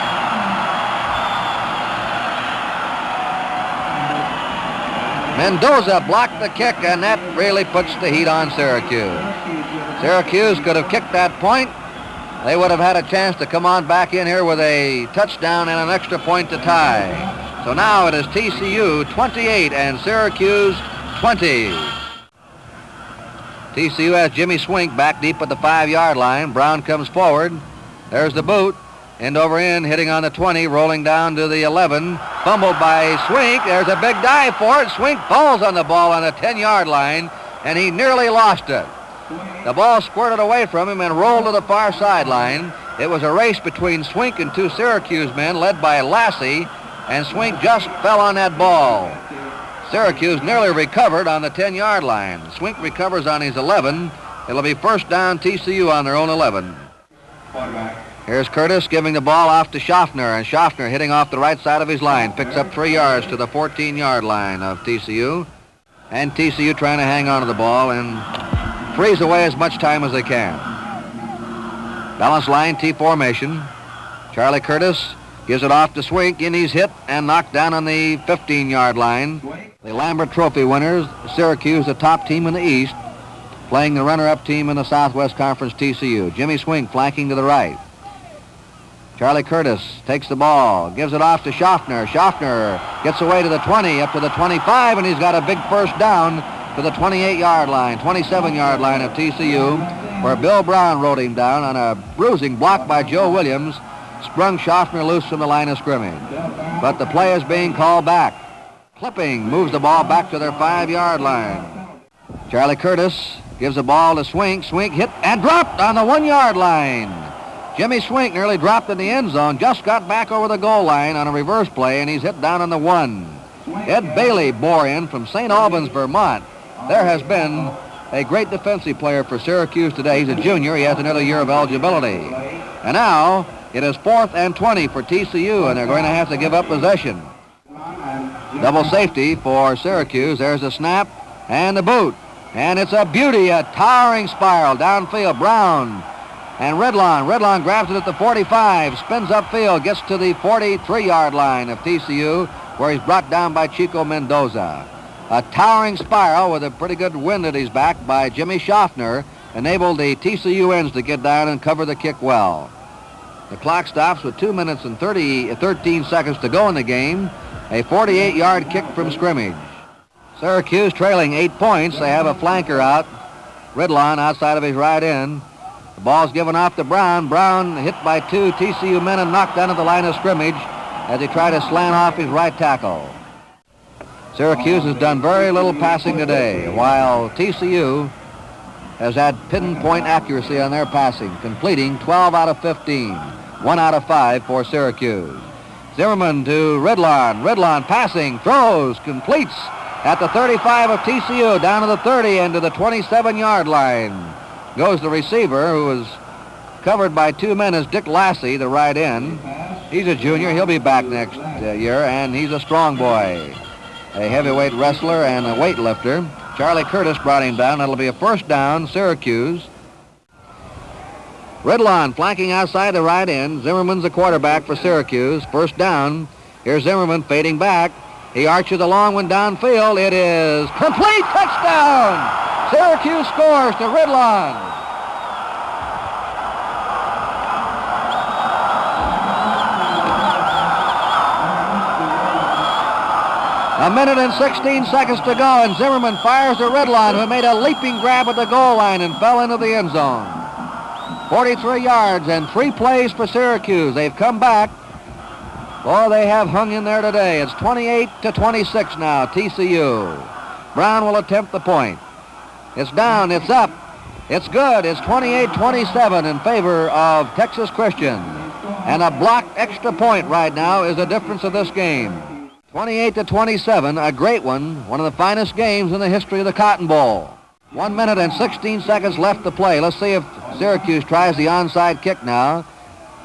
Mendoza blocked the kick, and that really puts the heat on Syracuse. Syracuse could have kicked that point. They would have had a chance to come on back in here with a touchdown and an extra point to tie. So now it is TCU 28 and Syracuse 20. TCU has Jimmy Swink back deep at the 5-yard line. Brown comes forward. There's the boot. End over end, hitting on the 20, rolling down to the 11. Fumbled by Swink. There's a big dive for it. Swink falls on the ball on the 10-yard line, and he nearly lost it. The ball squirted away from him and rolled to the far sideline. It was a race between Swink and two Syracuse men led by Lassie, and Swink just fell on that ball. Syracuse nearly recovered on the 10-yard line. Swink recovers on his 11. It'll be first down, TCU on their own 11. Here's Curtis giving the ball off to Shofner, and Shofner hitting off the right side of his line, picks up 3 yards to the 14-yard line of TCU. And TCU trying to hang on to the ball and freeze away as much time as they can. Balance line, T formation. Charlie Curtis gives it off to Swink, and he's hit and knocked down on the 15-yard line. The Lambert Trophy winners, Syracuse, the top team in the East, playing the runner-up team in the Southwest Conference, TCU. Jimmy Swink flanking to the right. Charlie Curtis takes the ball, gives it off to Shofner. Shofner gets away to the 20, up to the 25, and he's got a big first down to the 28-yard line, 27-yard line of TCU, where Bill Brown rode him down on a bruising block by Joe Williams, sprung Shofner loose from the line of scrimmage. But the play is being called back. Clipping moves the ball back to their 5-yard line. Charlie Curtis gives the ball to Swink. Swink hit and dropped on the 1-yard line. Jimmy Swink nearly dropped in the end zone, just got back over the goal line on a reverse play, and he's hit down on the 1. Ed Bailey bore in from St. Albans, Vermont. There has been a great defensive player for Syracuse today. He's a junior. He has another year of eligibility. And now it is 4th and 20 for TCU, and they're going to have to give up possession. Double safety for Syracuse. There's the snap and the boot. And it's a beauty, a towering spiral downfield. Brown and Redlawn. Redlawn grabs it at the 45, spins upfield, gets to the 43-yard line of TCU, where he's brought down by Chico Mendoza. A towering spiral with a pretty good wind at his back by Jimmy Shofner enabled the TCU ends to get down and cover the kick well. The clock stops with 2 minutes and 13 seconds to go in the game. A 48-yard kick from scrimmage. Syracuse trailing 8 points. They have a flanker out. Redlawn outside of his right end. The ball's given off to Brown. Brown hit by 2 TCU men and knocked down at the line of scrimmage as he tried to slant off his right tackle. Syracuse has done very little passing today, while TCU has had pinpoint accuracy on their passing, completing 12 out of 15, 1 out of 5 for Syracuse. Zimmerman to Redlawn. Redlawn passing, throws, completes at the 35 of TCU, down to the 30 and to the 27-yard line. Goes the receiver, who is covered by 2 men, as Dick Lassie, the right end. He's a junior. He'll be back next year, and he's a strong boy. A heavyweight wrestler and a weightlifter. Charlie Curtis brought him down. That'll be a first down, Syracuse. Redlawn flanking outside the right end. Zimmerman's the quarterback for Syracuse. First down. Here's Zimmerman fading back. He arches a long one downfield. It is complete. Touchdown! Syracuse scores to Redlawn. A minute and 16 seconds to go, and Zimmerman fires to Redlawn, who made a leaping grab at the goal line and fell into the end zone. 43 yards and 3 plays for Syracuse. They've come back. Boy, they have hung in there today. It's 28-26 now, TCU. Brown will attempt the point. It's down, it's up, it's good. It's 28-27 in favor of Texas Christian. And a blocked extra point right now is the difference of this game. 28-27, a great one of the finest games in the history of the Cotton Bowl. 1 minute and 16 seconds left to play. Let's see if Syracuse tries the onside kick now.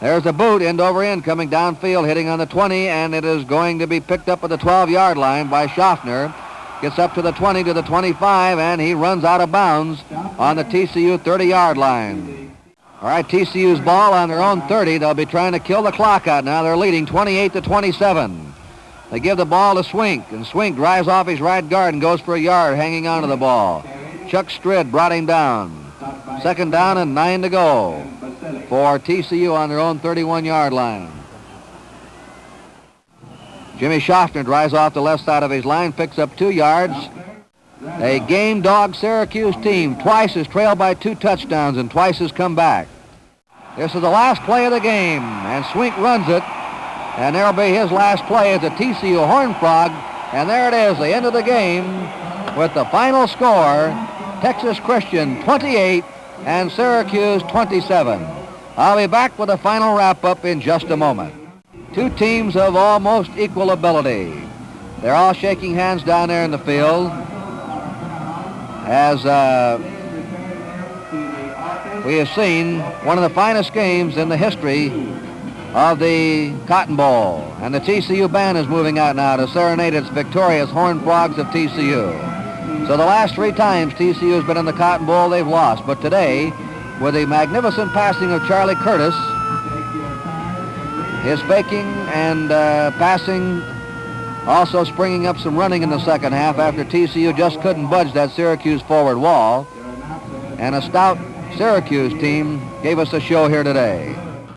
There's a boot, end over end, coming downfield, hitting on the 20, and it is going to be picked up at the 12-yard line by Shofner. Gets up to the 20, to the 25, and he runs out of bounds on the TCU 30-yard line. All right, TCU's ball on their own 30. They'll be trying to kill the clock out now. They're leading 28-27. They give the ball to Swink, and Swink drives off his right guard and goes for a yard, hanging onto the ball. Chuck Strid brought him down. Second down and 9 to go for TCU on their own 31-yard line. Jimmy Shofner drives off the left side of his line, picks up 2 yards. A game dog Syracuse team twice has trailed by 2 touchdowns and twice has come back. This is the last play of the game, and Swink runs it. And there'll be his last play as a TCU Horned Frog. And there it is, the end of the game, with the final score Texas Christian 28 and Syracuse 27. I'll be back with a final wrap-up in just a moment. Two teams of almost equal ability. They're all shaking hands down there in the field as we have seen one of the finest games in the history of the Cotton Bowl. And the TCU band is moving out now to serenade its victorious Horned Frogs of TCU. So the last 3 times TCU has been in the Cotton Bowl, they've lost. But today, with the magnificent passing of Charlie Curtis, his faking and passing, also springing up some running in the second half after TCU just couldn't budge that Syracuse forward wall. And a stout Syracuse team gave us a show here today.